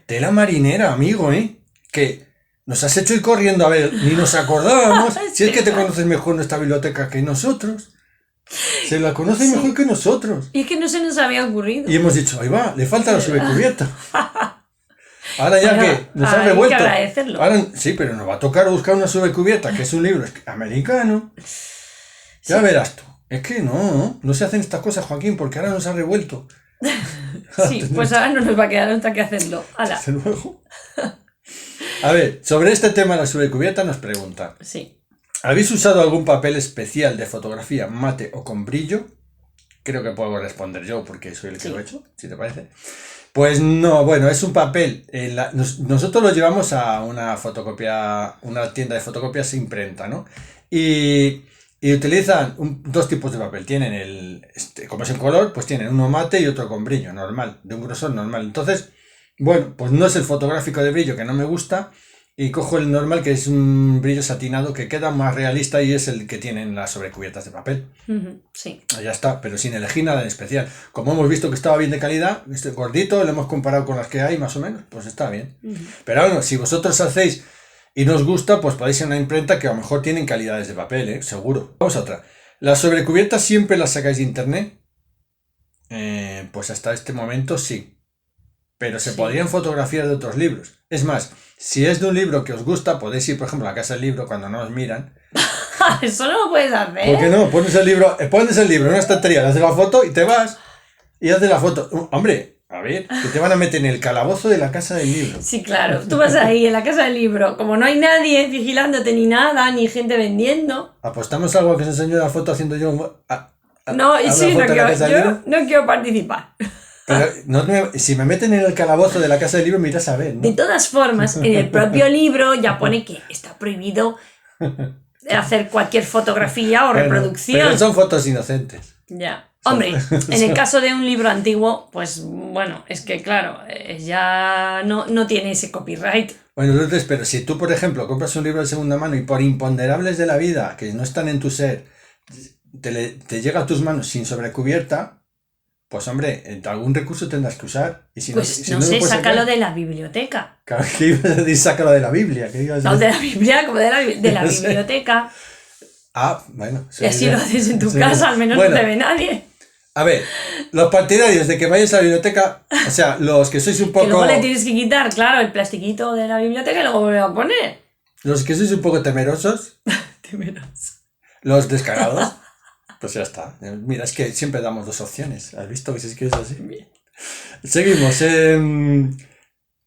Tela marinera, amigo, ¿eh? Que nos has hecho ir corriendo, a ver, ni nos acordábamos. Si es que te conoces mejor nuestra biblioteca que nosotros. Se la conoce mejor que nosotros. Y es que no se nos había ocurrido. Y hemos dicho, ahí va, le falta la sobrecubierta. Ahora ya que nos ha revuelto. Hay que agradecerlo. Ahora, sí, pero nos va a tocar buscar una sobrecubierta, que es un libro americano. Ya verás tú. Es que no se hacen estas cosas, Joaquín, porque ahora nos ha revuelto. Sí, pues ahora no nos va a quedar otra que hacerlo. ¡Hala! Hasta luego. A ver, sobre este tema de la sobrecubierta nos pregunta. Sí. ¿Habéis usado algún papel especial de fotografía mate o con brillo? Creo que puedo responder yo porque soy el que lo he hecho, si te parece. Pues no, bueno, es un papel. Nosotros lo llevamos a una tienda de fotocopias imprenta, ¿no? Y utilizan dos tipos de papel. Tienen como es en color, pues tienen uno mate y otro con brillo, normal, de un grosor normal. Entonces, bueno, pues no es el fotográfico de brillo que no me gusta y cojo el normal que es un brillo satinado que queda más realista y es el que tienen las sobrecubiertas de papel. Sí. Ya está, pero sin elegir nada en especial. Como hemos visto que estaba bien de calidad, este gordito, lo hemos comparado con las que hay más o menos, pues está bien. Pero bueno, si vosotros hacéis y nos gusta, pues podéis ir a una imprenta que a lo mejor tienen calidades de papel, seguro. Vamos a otra. ¿Las sobrecubiertas siempre las sacáis de internet? Pues hasta este momento sí. Pero se podrían fotografiar de otros libros. Es más, si es de un libro que os gusta, podéis ir, por ejemplo, a la casa del libro cuando no os miran. Eso no lo puedes hacer. ¿Por qué no? Pones el libro en una estantería, le haces la foto y te vas y haces la foto. Hombre, a ver, que te van a meter en el calabozo de la casa del libro. Sí, claro. Tú vas ahí en la casa del libro. Como no hay nadie vigilándote ni nada, ni gente vendiendo. ¿Apostamos algo a que se enseñe la foto haciendo yo? No quiero participar. Pero si me meten en el calabozo de la casa del libro, me irás a ver, ¿no? De todas formas, en el propio libro ya pone que está prohibido hacer cualquier fotografía o reproducción. Pero son fotos inocentes. Ya. Hombre, en el caso de un libro antiguo, pues bueno, es que claro, ya no tiene ese copyright. Bueno, Lourdes, pero si tú, por ejemplo, compras un libro de segunda mano y por imponderables de la vida, que no están en tu ser, te llega a tus manos sin sobrecubierta, pues hombre, algún recurso tendrás que usar. Y si pues no sé, sácalo de la biblioteca. Claro, que ibas a decir, sácalo de la Biblia. ¿Qué ibas a decir? No, de la Biblia, como de la biblioteca. Ah, bueno. Y así lo haces en tu casa, al menos bueno, no te ve nadie. A ver, los partidarios de que vayáis a la biblioteca, o sea, los que sois un poco... Que luego le tienes que quitar, claro, el plastiquito de la biblioteca y luego volver a poner. Los que sois un poco temerosos, los descarados, pues ya está. Mira, es que siempre damos dos opciones. ¿Has visto que es así? Bien. Seguimos.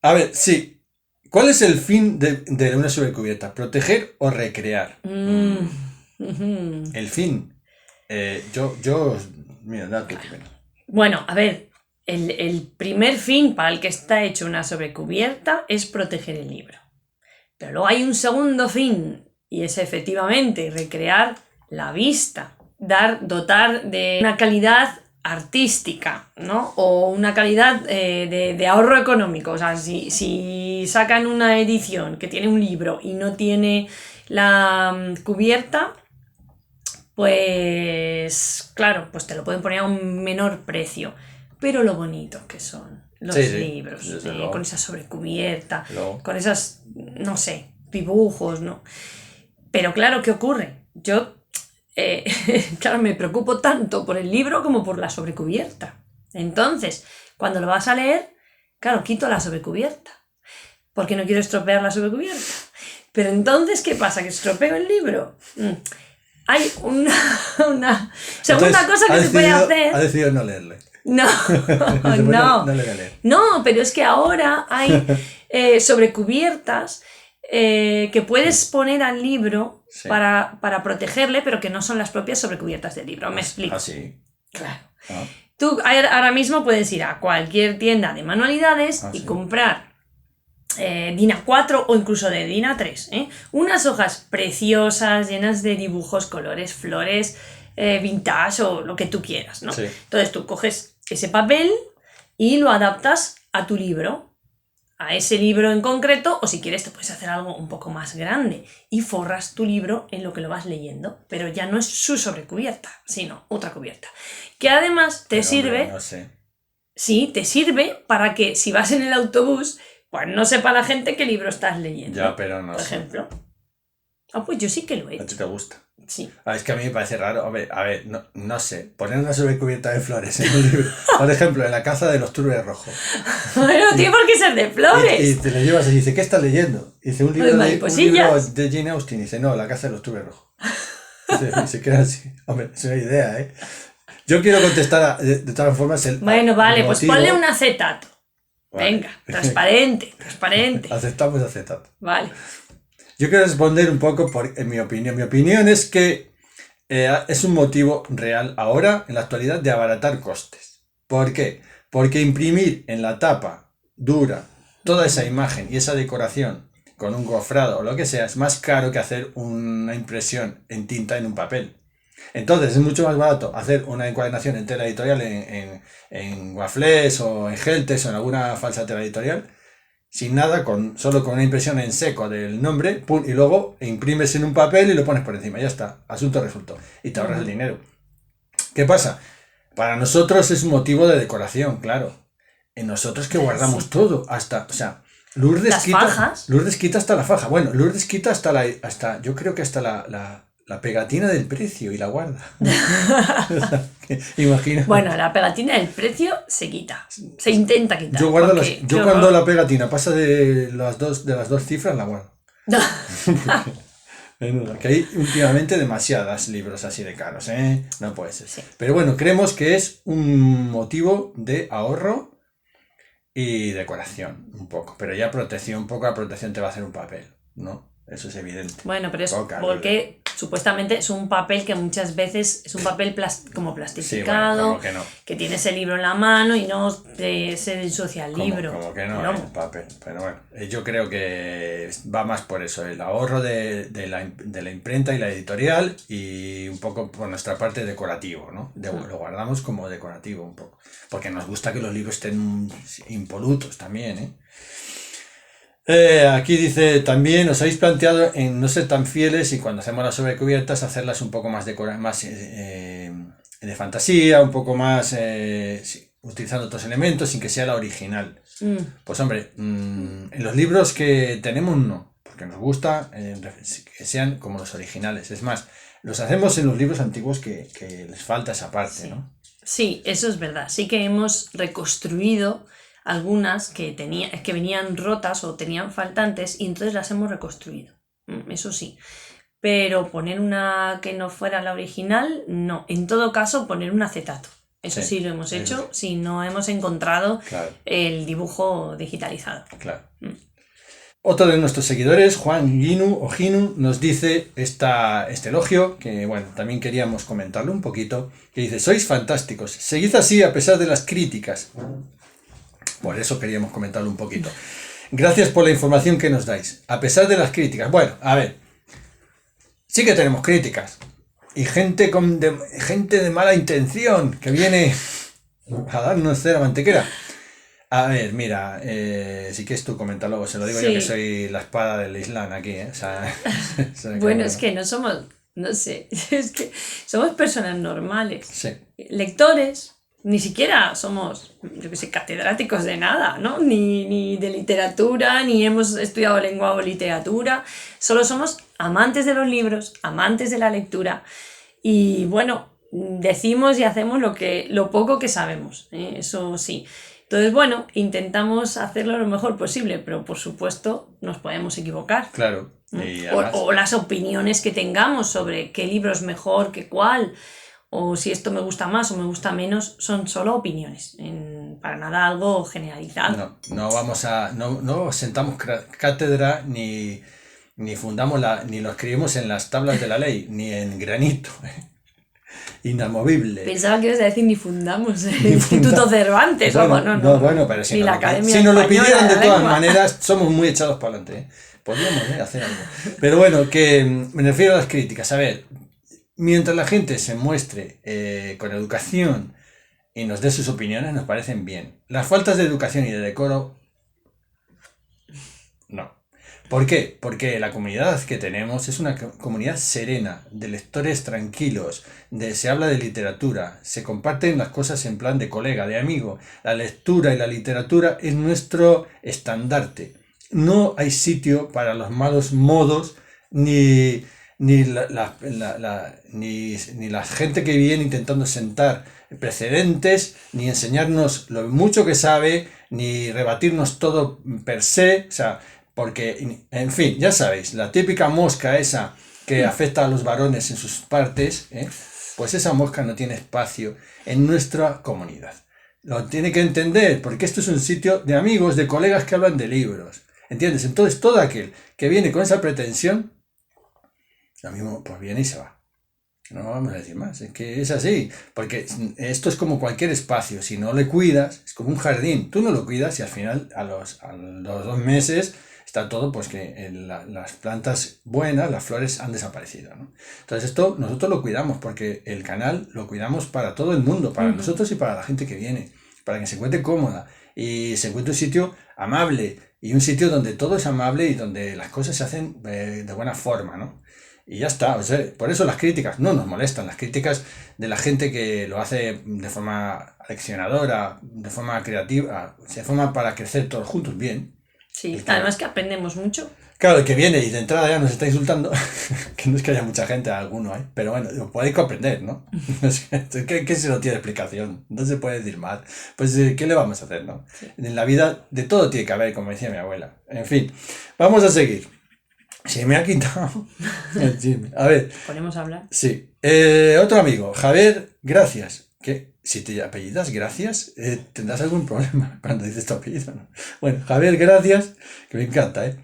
A ver, sí. ¿Cuál es el fin de una sobrecubierta? ¿Proteger o recrear? El fin. Mira, date primero. Bueno, a ver, el primer fin para el que está hecho una sobrecubierta es proteger el libro. Pero luego hay un segundo fin, y es efectivamente recrear la vista, dotar de una calidad artística, ¿no? O una calidad de ahorro económico. O sea, si sacan una edición que tiene un libro y no tiene la cubierta, pues claro, pues te lo pueden poner a un menor precio. Pero lo bonito que son los libros, con esa sobrecubierta, con esas, no sé, dibujos, ¿no? Pero claro, ¿qué ocurre? Yo, claro, me preocupo tanto por el libro como por la sobrecubierta. Entonces, cuando lo vas a leer, claro, quito la sobrecubierta, porque no quiero estropear la sobrecubierta. Pero entonces, ¿qué pasa? ¿Que estropeo el libro? Hay una segunda cosa que se puede hacer. Ha decidido no leerle. No, no le voy a leer. No, pero es que ahora hay sobrecubiertas que puedes poner al libro para protegerle, pero que no son las propias sobrecubiertas del libro. ¿Me explico? Ah, sí. Claro. Tú ahora mismo puedes ir a cualquier tienda de manualidades y comprar DIN A4 o incluso de DIN A3, unas hojas preciosas, llenas de dibujos, colores, flores, vintage o lo que tú quieras, ¿no? Sí. Entonces tú coges ese papel y lo adaptas a tu libro, a ese libro en concreto, o si quieres te puedes hacer algo un poco más grande y forras tu libro en lo que lo vas leyendo, pero ya no es su sobrecubierta, sino otra cubierta, que además te sirve... No sé. Sí, te sirve para que si vas en el autobús, pues no sepa la gente qué libro estás leyendo. Ya, pero no por ejemplo. Ah, pues yo sí que lo he hecho. ¿A ti te gusta? Sí. Es que a mí me parece raro. A ver, no sé. Poner una sobrecubierta de flores en un libro. Por ejemplo, en La caza de los turbes rojos. Bueno, tiene por qué ser de flores. Y te lo llevas y dice, ¿qué estás leyendo? Y dice, un libro de Jane Austen. Y dice, no, La caza de los turbes rojos. Y se queda así. Hombre, es una idea, ¿eh? Yo quiero contestar de todas formas Bueno, vale, pues ponle un acetato. Vale. Venga, transparente. Aceptamos acetato. Vale. Yo quiero responder un poco en mi opinión. Mi opinión es que es un motivo real ahora, en la actualidad, de abaratar costes. ¿Por qué? Porque imprimir en la tapa dura toda esa imagen y esa decoración con un gofrado o lo que sea es más caro que hacer una impresión en tinta en un papel. Entonces es mucho más barato hacer una encuadernación en tela editorial en Waflex o en Geltex o en alguna falsa tela editorial, sin nada, solo con una impresión en seco del nombre, pum, y luego imprimes en un papel y lo pones por encima, ya está, asunto resuelto, y te ahorras el dinero. ¿Qué pasa? Para nosotros es un motivo de decoración, claro. En nosotros que guardamos todo, hasta, o sea, Lourdes quita hasta la faja. Bueno, Lourdes quita hasta yo creo que hasta la pegatina del precio y la guarda. Imagina. Bueno, la pegatina del precio se quita. Se intenta quitar. Yo guardo cuando la pegatina pasa de las dos cifras, la guardo. Que hay últimamente demasiados libros así de caros, ¿eh? No puede ser. Sí. Pero bueno, creemos que es un motivo de ahorro y decoración, un poco. Pero ya protección, poca protección te va a hacer un papel, ¿no? Eso es evidente. Bueno, pero es porque supuestamente es un papel que muchas veces es un papel como plastificado, sí, bueno, que tienes el libro en la mano y no se ensucia el libro. Como que no es papel. Pero bueno, yo creo que va más por eso, el ahorro de la imprenta y la editorial y un poco por nuestra parte decorativo, ¿no? Lo guardamos como decorativo un poco, porque nos gusta que los libros estén impolutos también, ¿eh? Aquí dice también, os habéis planteado en no ser tan fieles y cuando hacemos las sobrecubiertas hacerlas un poco más de fantasía, un poco más utilizando otros elementos sin que sea la original. Pues hombre, en los libros que tenemos no, porque nos gusta que sean como los originales. Es más, los hacemos en los libros antiguos que les falta esa parte, Sí. ¿no? Sí, eso es verdad. Sí que hemos reconstruido algunas que venían rotas o tenían faltantes y entonces las hemos reconstruido. Eso sí. Pero poner una que no fuera la original, no. En todo caso, poner un acetato. Eso sí lo hemos hecho si no hemos encontrado el dibujo digitalizado. Claro. Otro de nuestros seguidores, Juan Ginu, nos dice este elogio, que bueno, también queríamos comentarlo un poquito, que dice: sois fantásticos, seguid así a pesar de las críticas. Por eso queríamos comentarlo un poquito. Gracias por la información que nos dais, a pesar de las críticas. Bueno, a ver, sí que tenemos críticas, y gente de mala intención, que viene a darnos cera mantequera. A ver, mira, si quieres tú comentarlo, se lo digo yo que soy la espada del Islam aquí, ¿eh? O sea, bueno, es que no somos, no sé, es que somos personas normales, sí. Lectores, ni siquiera somos, yo que sé, catedráticos de nada, ¿no? Ni de literatura, ni hemos estudiado lengua o literatura, solo somos amantes de los libros, amantes de la lectura y bueno, decimos y hacemos lo poco que sabemos, eso sí. Entonces, bueno, intentamos hacerlo lo mejor posible, pero por supuesto nos podemos equivocar. Claro. Y además... o las opiniones que tengamos sobre qué libro es mejor que cuál, o si esto me gusta más o me gusta menos, son solo opiniones, para nada algo generalizado. No sentamos cátedra ni fundamos ni lo escribimos en las tablas de la ley, ni en granito. Inamovible. Pensaba que ibas a decir ni fundamos el Instituto Cervantes. Bueno, no, bueno, pero si nos lo pidieran de todas maneras, somos muy echados para adelante, ¿eh? Podríamos hacer algo. Pero bueno, que me refiero a las críticas. A ver, mientras la gente se muestre con educación y nos dé sus opiniones, nos parecen bien. Las faltas de educación y de decoro, no. ¿Por qué? Porque la comunidad que tenemos es una comunidad serena, de lectores tranquilos, se habla de literatura, se comparten las cosas en plan de colega, de amigo. La lectura y la literatura es nuestro estandarte. No hay sitio para los malos modos, ni la gente que viene intentando sentar precedentes, ni enseñarnos lo mucho que sabe, ni rebatirnos todo per se, o sea... Porque, en fin, ya sabéis, la típica mosca esa que afecta a los varones en sus partes, pues esa mosca no tiene espacio en nuestra comunidad. Lo tiene que entender, porque esto es un sitio de amigos, de colegas que hablan de libros. ¿Entiendes? Entonces todo aquel que viene con esa pretensión, lo mismo, pues viene y se va. No vamos a decir más, es que es así, porque esto es como cualquier espacio, si no le cuidas, es como un jardín, tú no lo cuidas y al final, a los 2 meses... está todo, pues que las plantas buenas, las flores han desaparecido, ¿no? Entonces esto nosotros lo cuidamos porque el canal lo cuidamos para todo el mundo, para nosotros y para la gente que viene, para que se encuentre cómoda y se encuentre un sitio amable y un sitio donde todo es amable y donde las cosas se hacen de buena forma, ¿no? Y ya está, o sea, por eso las críticas no nos molestan, las críticas de la gente que lo hace de forma aleccionadora, de forma creativa, de forma para crecer todos juntos, bien. Sí, además que aprendemos mucho. Claro, el que viene y de entrada ya nos está insultando, que no es que haya mucha gente, alguno hay, pero bueno, podéis comprender, ¿no? ¿Qué se no tiene explicación? No se puede decir más. Pues, ¿qué le vamos a hacer, no? Sí. En la vida de todo tiene que haber, como decía mi abuela. En fin, vamos a seguir. Se me ha quitado el chisme. A ver. ¿Podemos hablar? Sí. Otro amigo, Javier, gracias. ¿Qué? Si te apellidas Gracias, tendrás algún problema cuando dices tu apellido, ¿no? Bueno, Javier, gracias, que me encanta, ¿eh?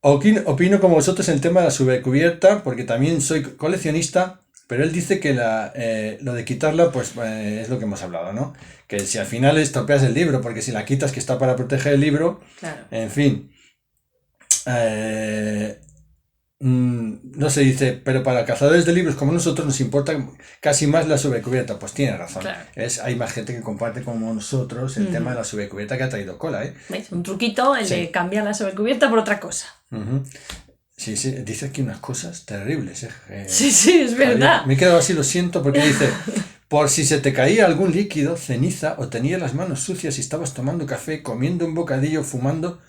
Opino como vosotros en el tema de la sobrecubierta, porque también soy coleccionista, pero él dice que lo de quitarla, pues es lo que hemos hablado, ¿no? Que si al final estropeas el libro, porque si la quitas, que está para proteger el libro, claro. En fin. No se dice, pero para cazadores de libros como nosotros nos importa casi más la sobrecubierta. Pues tiene razón. Claro. Hay más gente que comparte como nosotros el tema de la sobrecubierta que ha traído cola, ¿eh? ¿Ves? Un truquito el de cambiar la sobrecubierta por otra cosa. Sí, dice aquí unas cosas terribles, ¿eh? Sí, es verdad. Me he quedado así, lo siento, porque dice: por si se te caía algún líquido, ceniza, o tenías las manos sucias y estabas tomando café, comiendo un bocadillo, fumando...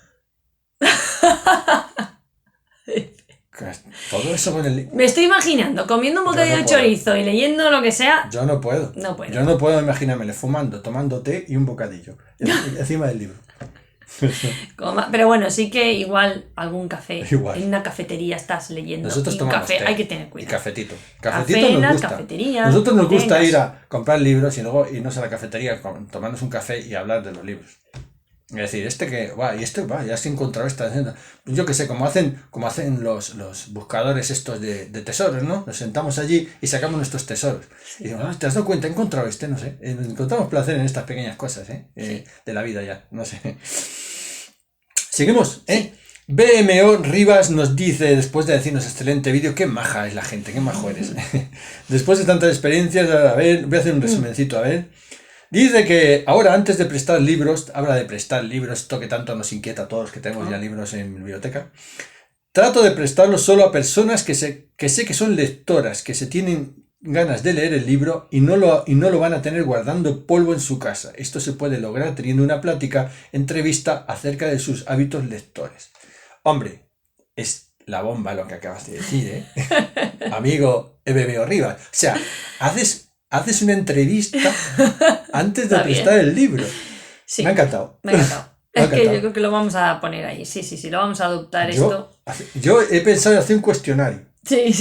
Todo eso con el... Me estoy imaginando comiendo un bocadillo de chorizo y leyendo lo que sea. Yo no puedo. No puedo. Yo no puedo imaginármelo fumando, tomando té y un bocadillo encima del libro. Pero bueno, sí que igual algún café. Igual. En una cafetería estás leyendo. Nosotros y tomamos café, té hay que tener cuidado. y cafetito. Café Cafetito en nos las gusta. cafeterías. Nosotros nos gusta tengas. ir a comprar libros y luego irnos a la cafetería, tomarnos un café y hablar de los libros. Es decir, ya se encontrado esta. Yo qué sé, como hacen los buscadores estos de tesoros, ¿no? Nos sentamos allí y sacamos nuestros tesoros. Sí. Y digo, ¿te has dado cuenta? He encontrado no sé. Encontramos placer en estas pequeñas cosas, Sí. De la vida ya, no sé. Seguimos, ¿eh? BMO Rivas nos dice, después de decirnos excelente vídeo, qué maja es la gente, qué majo eres. Después de tantas experiencias, a ver, voy a hacer un resumencito, a ver. Dice que ahora, antes de prestar libros, habla de prestar libros, esto que tanto nos inquieta a todos que tenemos ya libros en biblioteca. Trato de prestarlos solo a personas que sé que son lectoras, que se tienen ganas de leer el libro y no lo van a tener guardando polvo en su casa. Esto se puede lograr teniendo una plática, entrevista acerca de sus hábitos lectores. Hombre, es la bomba lo que acabas de decir, ¿eh? Amigo BMO Rivas. O sea, haces una entrevista antes de prestar el libro. Sí, me ha encantado. Es que yo creo que lo vamos a poner ahí. Sí, lo vamos a adoptar esto. Yo he pensado en hacer un cuestionario. Sí.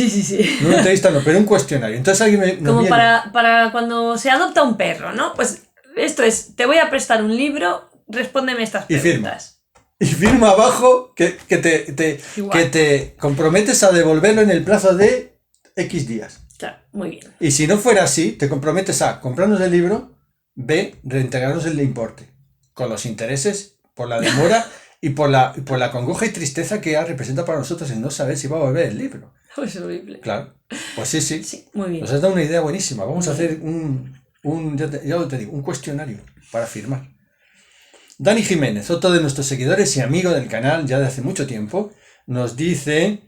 No una entrevista, no, pero un cuestionario. Entonces alguien como viene. Para cuando se adopta un perro, ¿no? Pues esto es, te voy a prestar un libro, respóndeme estas preguntas. Y firma abajo que te comprometes a devolverlo en el plazo de X días. Claro, muy bien. Y si no fuera así, te comprometes a comprarnos el libro, B, reintegrarnos el importe, con los intereses, por la demora y por la congoja y tristeza que representa para nosotros el no saber si va a volver el libro. Es horrible. Claro, pues sí. Sí, muy bien. Nos has dado una idea buenísima. Vamos a hacer ya te digo, un cuestionario para firmar. Dani Jiménez, otro de nuestros seguidores y amigo del canal ya de hace mucho tiempo, nos dice: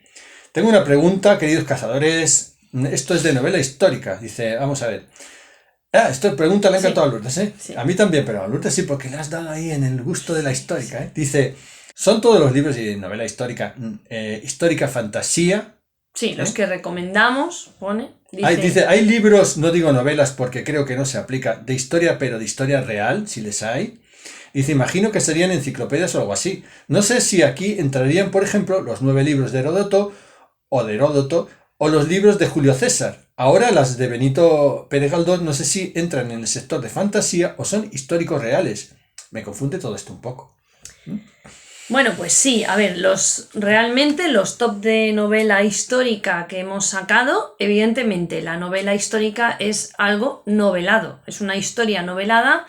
tengo una pregunta, queridos cazadores. Esto es de novela histórica. Dice, vamos a ver. Esta pregunta le ha encantado a Lourdes, ¿eh? Sí. A mí también, pero a Lourdes sí, porque le has dado ahí en el gusto de la histórica, ¿eh? Dice, ¿son todos los libros de novela histórica, histórica fantasía? Sí, los que recomendamos, pone. Dice, hay libros, no digo novelas porque creo que no se aplica, de historia, pero de historia real, si les hay. Dice, imagino que serían enciclopedias o algo así. No sé si aquí entrarían, por ejemplo, los 9 libros de Heródoto, o los libros de Julio César. Ahora las de Benito Pérez Galdós no sé si entran en el sector de fantasía o son históricos reales. Me confunde todo esto un poco. Bueno, pues sí, a ver, realmente los top de novela histórica que hemos sacado, evidentemente la novela histórica es algo novelado, es una historia novelada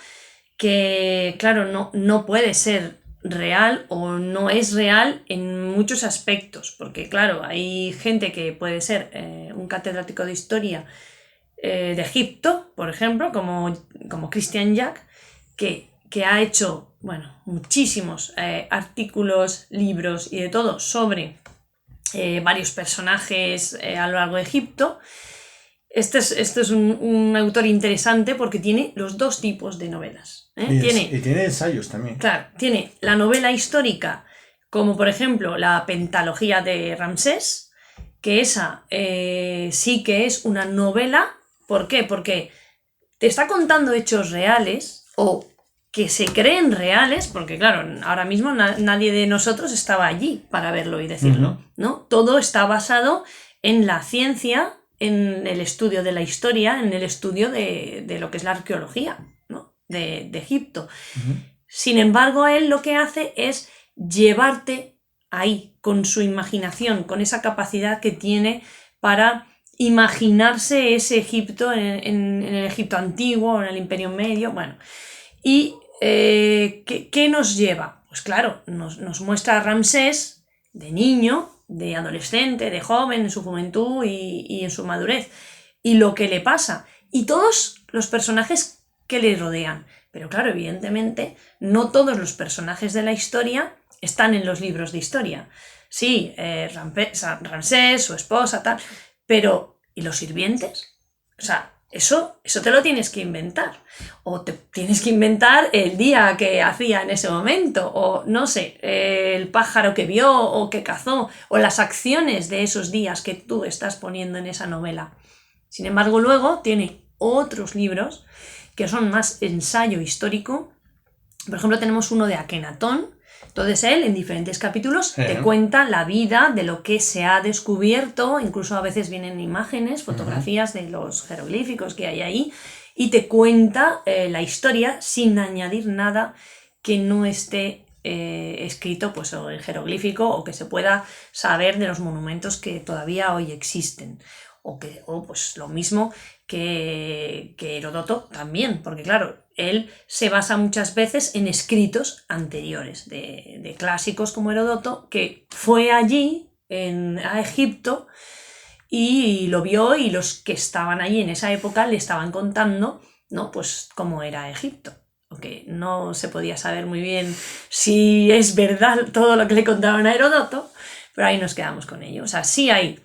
que, claro, no puede ser real o no es real en muchos aspectos, porque claro, hay gente que puede ser un catedrático de historia de Egipto, por ejemplo, como Christian Jack, que ha hecho, bueno, muchísimos artículos, libros y de todo sobre varios personajes a lo largo de Egipto. Este es un autor interesante porque tiene los dos tipos de novelas. Y tiene ensayos también. Claro, tiene la novela histórica, como por ejemplo la pentalogía de Ramsés, que esa sí que es una novela. ¿Por qué? Porque te está contando hechos reales o que se creen reales, porque claro, ahora mismo nadie de nosotros estaba allí para verlo y decirlo, ¿no? Todo está basado en la ciencia, en el estudio de la historia, en el estudio de lo que es la arqueología, ¿no? de Egipto. Sin embargo, él lo que hace es llevarte ahí con su imaginación, con esa capacidad que tiene para imaginarse ese Egipto en el Egipto antiguo, en el Imperio Medio, bueno. ¿Y qué nos lleva? Pues claro, nos muestra a Ramsés de niño, de adolescente, de joven, en su juventud y en su madurez, y lo que le pasa, y todos los personajes que le rodean. Pero claro, evidentemente, no todos los personajes de la historia están en los libros de historia. Sí, Ramsés, su esposa, tal, pero ¿y los sirvientes? O sea, Eso te lo tienes que inventar. O te tienes que inventar el día que hacía en ese momento. O no sé, el pájaro que vio o que cazó. O las acciones de esos días que tú estás poniendo en esa novela. Sin embargo, luego tiene otros libros que son más ensayo histórico. Por ejemplo, tenemos uno de Akenatón. Entonces él, en diferentes capítulos, te cuenta la vida de lo que se ha descubierto, incluso a veces vienen imágenes, fotografías de los jeroglíficos que hay ahí, y te cuenta la historia sin añadir nada que no esté escrito pues, o en jeroglífico o que se pueda saber de los monumentos que todavía hoy existen. O pues lo mismo que Heródoto también, porque claro, él se basa muchas veces en escritos anteriores de clásicos como Heródoto, que fue allí a Egipto y lo vio, y los que estaban allí en esa época le estaban contando, ¿no? Pues cómo era Egipto. Aunque no se podía saber muy bien si es verdad todo lo que le contaban a Heródoto, pero ahí nos quedamos con ello. O sea, sí hay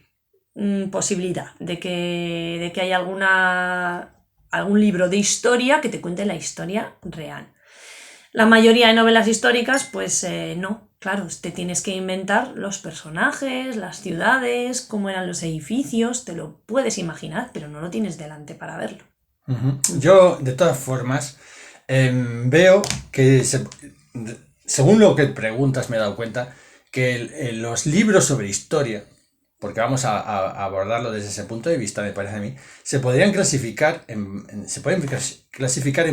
posibilidad de que haya algún libro de historia que te cuente la historia real. La mayoría de novelas históricas, pues no, claro, te tienes que inventar los personajes, las ciudades, cómo eran los edificios, te lo puedes imaginar, pero no lo tienes delante para verlo. Yo, de todas formas, veo que, según lo que preguntas, me he dado cuenta que los libros sobre historia, porque vamos a abordarlo desde ese punto de vista, me parece a mí, se pueden clasificar en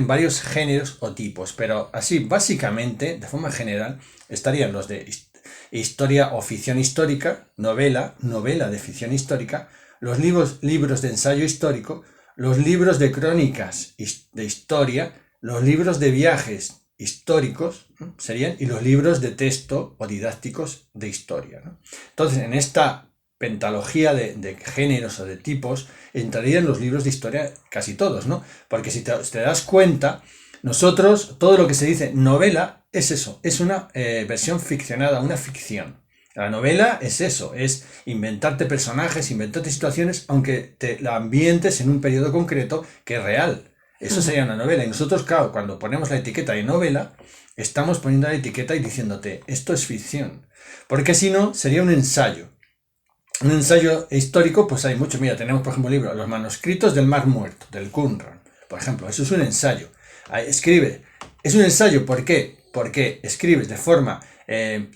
varios géneros o tipos, pero así, básicamente, de forma general, estarían los de historia o ficción histórica, novela de ficción histórica, los libros de ensayo histórico, los libros de crónicas de historia, los libros de viajes históricos, ¿no? Serían, y los libros de texto o didácticos de historia, ¿no? Entonces, en esta pentalogía de géneros o de tipos, entrarían los libros de historia casi todos, ¿no? Porque si te das cuenta, nosotros, todo lo que se dice novela es eso, es una versión ficcionada, una ficción. La novela es eso, es inventarte personajes, inventarte situaciones, aunque te la ambientes en un periodo concreto que es real. Eso sería una novela. Y nosotros, claro, cuando ponemos la etiqueta de novela, estamos poniendo la etiqueta y diciéndote, esto es ficción. Porque si no, sería un ensayo. Un ensayo histórico, pues hay mucho. Mira, tenemos, por ejemplo, el libro Los manuscritos del Mar Muerto, del Qumran. Por ejemplo, eso es un ensayo. Escribe. Es un ensayo, ¿por qué? Porque escribes de forma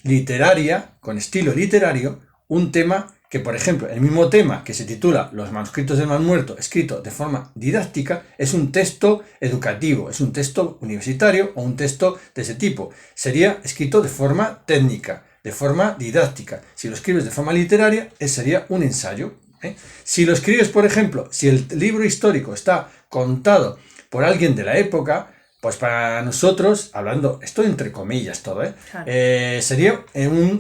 literaria, con estilo literario, un tema que, por ejemplo, el mismo tema que se titula Los manuscritos del Mar Muerto, escrito de forma didáctica, es un texto educativo, es un texto universitario o un texto de ese tipo. Sería escrito de forma técnica, de forma didáctica. Si lo escribes de forma literaria, sería un ensayo. Si lo escribes, por ejemplo, si el libro histórico está contado por alguien de la época, pues para nosotros, hablando, esto entre comillas todo, claro. Sería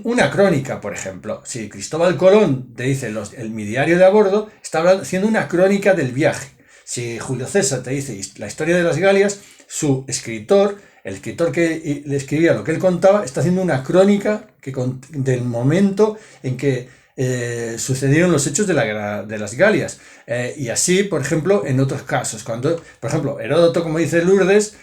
una crónica, por ejemplo. Si Cristóbal Colón te dice mi diario de a bordo, está haciendo una crónica del viaje. Si Julio César te dice la historia de las Galias, su escritor, el escritor que le escribía lo que él contaba, está haciendo una crónica del momento en que sucedieron los hechos de las Galias. Y así, por ejemplo, en otros casos. Cuando, por ejemplo, Heródoto, como dice Lourdes,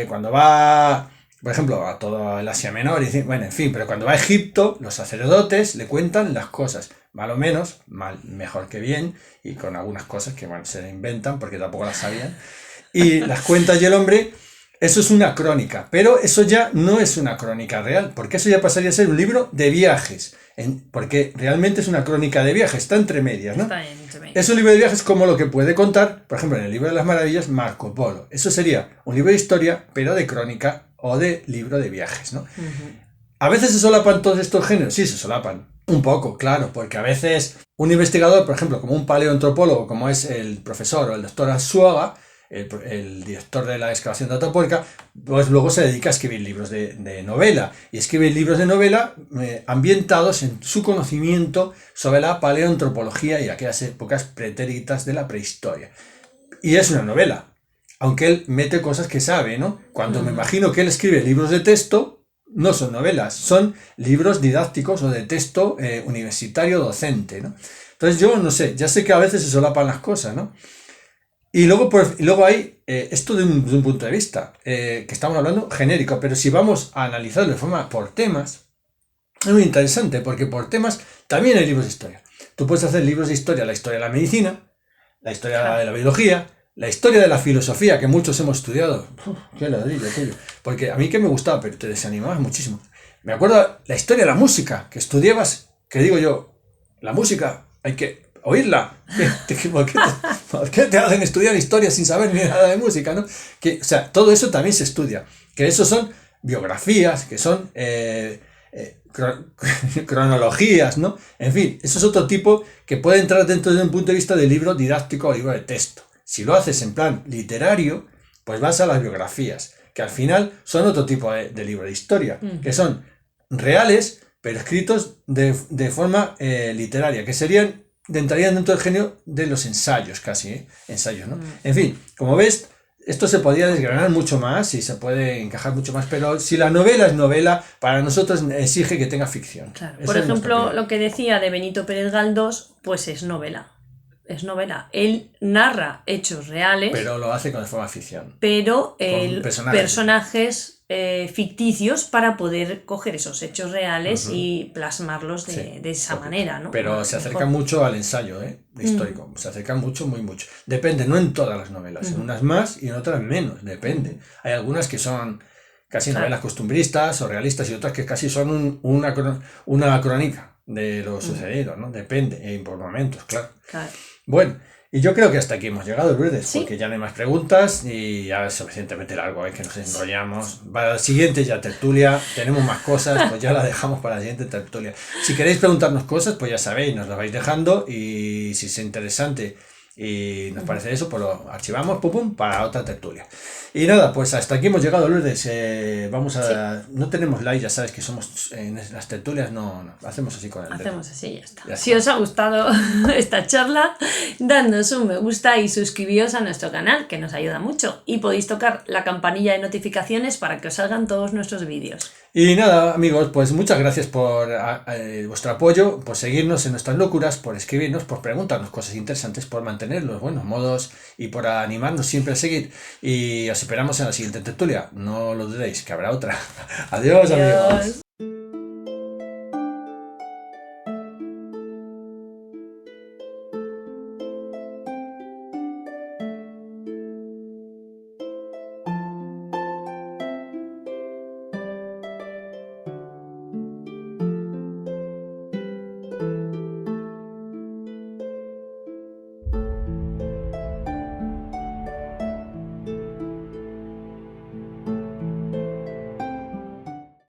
cuando va, por ejemplo, a toda el Asia Menor, bueno, en fin, pero cuando va a Egipto, los sacerdotes le cuentan las cosas, mal o menos, mejor que bien, y con algunas cosas que, bueno, se le inventan porque tampoco las sabían, y las cuenta y el hombre. Eso es una crónica, pero eso ya no es una crónica real, porque eso ya pasaría a ser un libro de viajes, porque realmente es una crónica de viajes, está entre medias, ¿no? Está entre medias. Es un libro de viajes como lo que puede contar, por ejemplo, en el libro de las maravillas, Marco Polo. Eso sería un libro de historia, pero de crónica o de libro de viajes, ¿no? ¿A veces se solapan todos estos géneros? Sí, se solapan. Un poco, claro, porque a veces un investigador, por ejemplo, como un paleoantropólogo, como es el profesor o el doctor Arzuaga, el director de la excavación de Atapuerca, pues luego se dedica a escribir libros de novela, y escribe libros de novela ambientados en su conocimiento sobre la paleoantropología y aquellas épocas pretéritas de la prehistoria. Y es una novela, aunque él mete cosas que sabe, ¿no? Cuando me imagino que él escribe libros de texto, no son novelas, son libros didácticos o de texto universitario docente, ¿no? Entonces yo no sé, ya sé que a veces se solapan las cosas, ¿no? Y luego hay esto de un punto de vista, que estamos hablando genérico, pero si vamos a analizarlo de forma por temas, es muy interesante, porque por temas también hay libros de historia. Tú puedes hacer libros de historia, la historia de la medicina, la historia de la biología, la historia de la filosofía, que muchos hemos estudiado. Qué ladrillo aquello. Porque a mí que me gustaba, pero te desanimabas muchísimo. Me acuerdo la historia de la música, que estudiabas, que digo yo, la música hay que oírla. ¿Por qué te hacen estudiar historia sin saber ni nada de música, no? O sea, todo eso también se estudia. Que eso son biografías, que son cronologías, ¿no? En fin, eso es otro tipo que puede entrar dentro de un punto de vista de libro didáctico o libro de texto. Si lo haces en plan literario, pues vas a las biografías, que al final son otro tipo de libro de historia, que son reales, pero escritos de forma literaria, que entrarían dentro del género de los ensayos, casi, ensayos, ¿no? En fin, como ves, esto se podría desgranar mucho más y se puede encajar mucho más, pero si la novela es novela, para nosotros exige que tenga ficción. Claro. Por ejemplo, lo que decía de Benito Pérez Galdós, pues es novela. Es novela. Él narra hechos reales. Pero lo hace con forma ficción. Pero personajes ficticios para poder coger esos hechos reales y plasmarlos de esa manera, ¿no? Pero se acerca mucho al ensayo histórico. Se acerca mucho, muy mucho. Depende, no en todas las novelas. En unas más y en otras menos. Depende. Hay algunas que son casi novelas costumbristas o realistas y otras que casi son una crónica de lo sucedido, ¿no? Depende, por momentos, claro. Bueno, y yo creo que hasta aquí hemos llegado, Lourdes, porque ya no hay más preguntas y ya es suficientemente largo, que nos enrollamos. Para la siguiente ya tertulia, tenemos más cosas, pues ya la dejamos para la siguiente tertulia. Si queréis preguntarnos cosas, pues ya sabéis, nos lo vais dejando y si es interesante y nos parece eso, pues lo archivamos, para otra tertulia. Y nada, pues hasta aquí hemos llegado, Lourdes. No tenemos like, ya sabes que somos en las tertulias, no hacemos así con el dedo. Hacemos así, ya está. Si os ha gustado esta charla, dadnos un me gusta y suscribíos a nuestro canal, que nos ayuda mucho. Y podéis tocar la campanilla de notificaciones para que os salgan todos nuestros vídeos. Y nada, amigos, pues muchas gracias por vuestro apoyo, por seguirnos en nuestras locuras, por escribirnos, por preguntarnos cosas interesantes, por mantener los buenos modos y por animarnos siempre a seguir. Y os esperamos en la siguiente tertulia. No lo dudéis, que habrá otra. Adiós, amigos.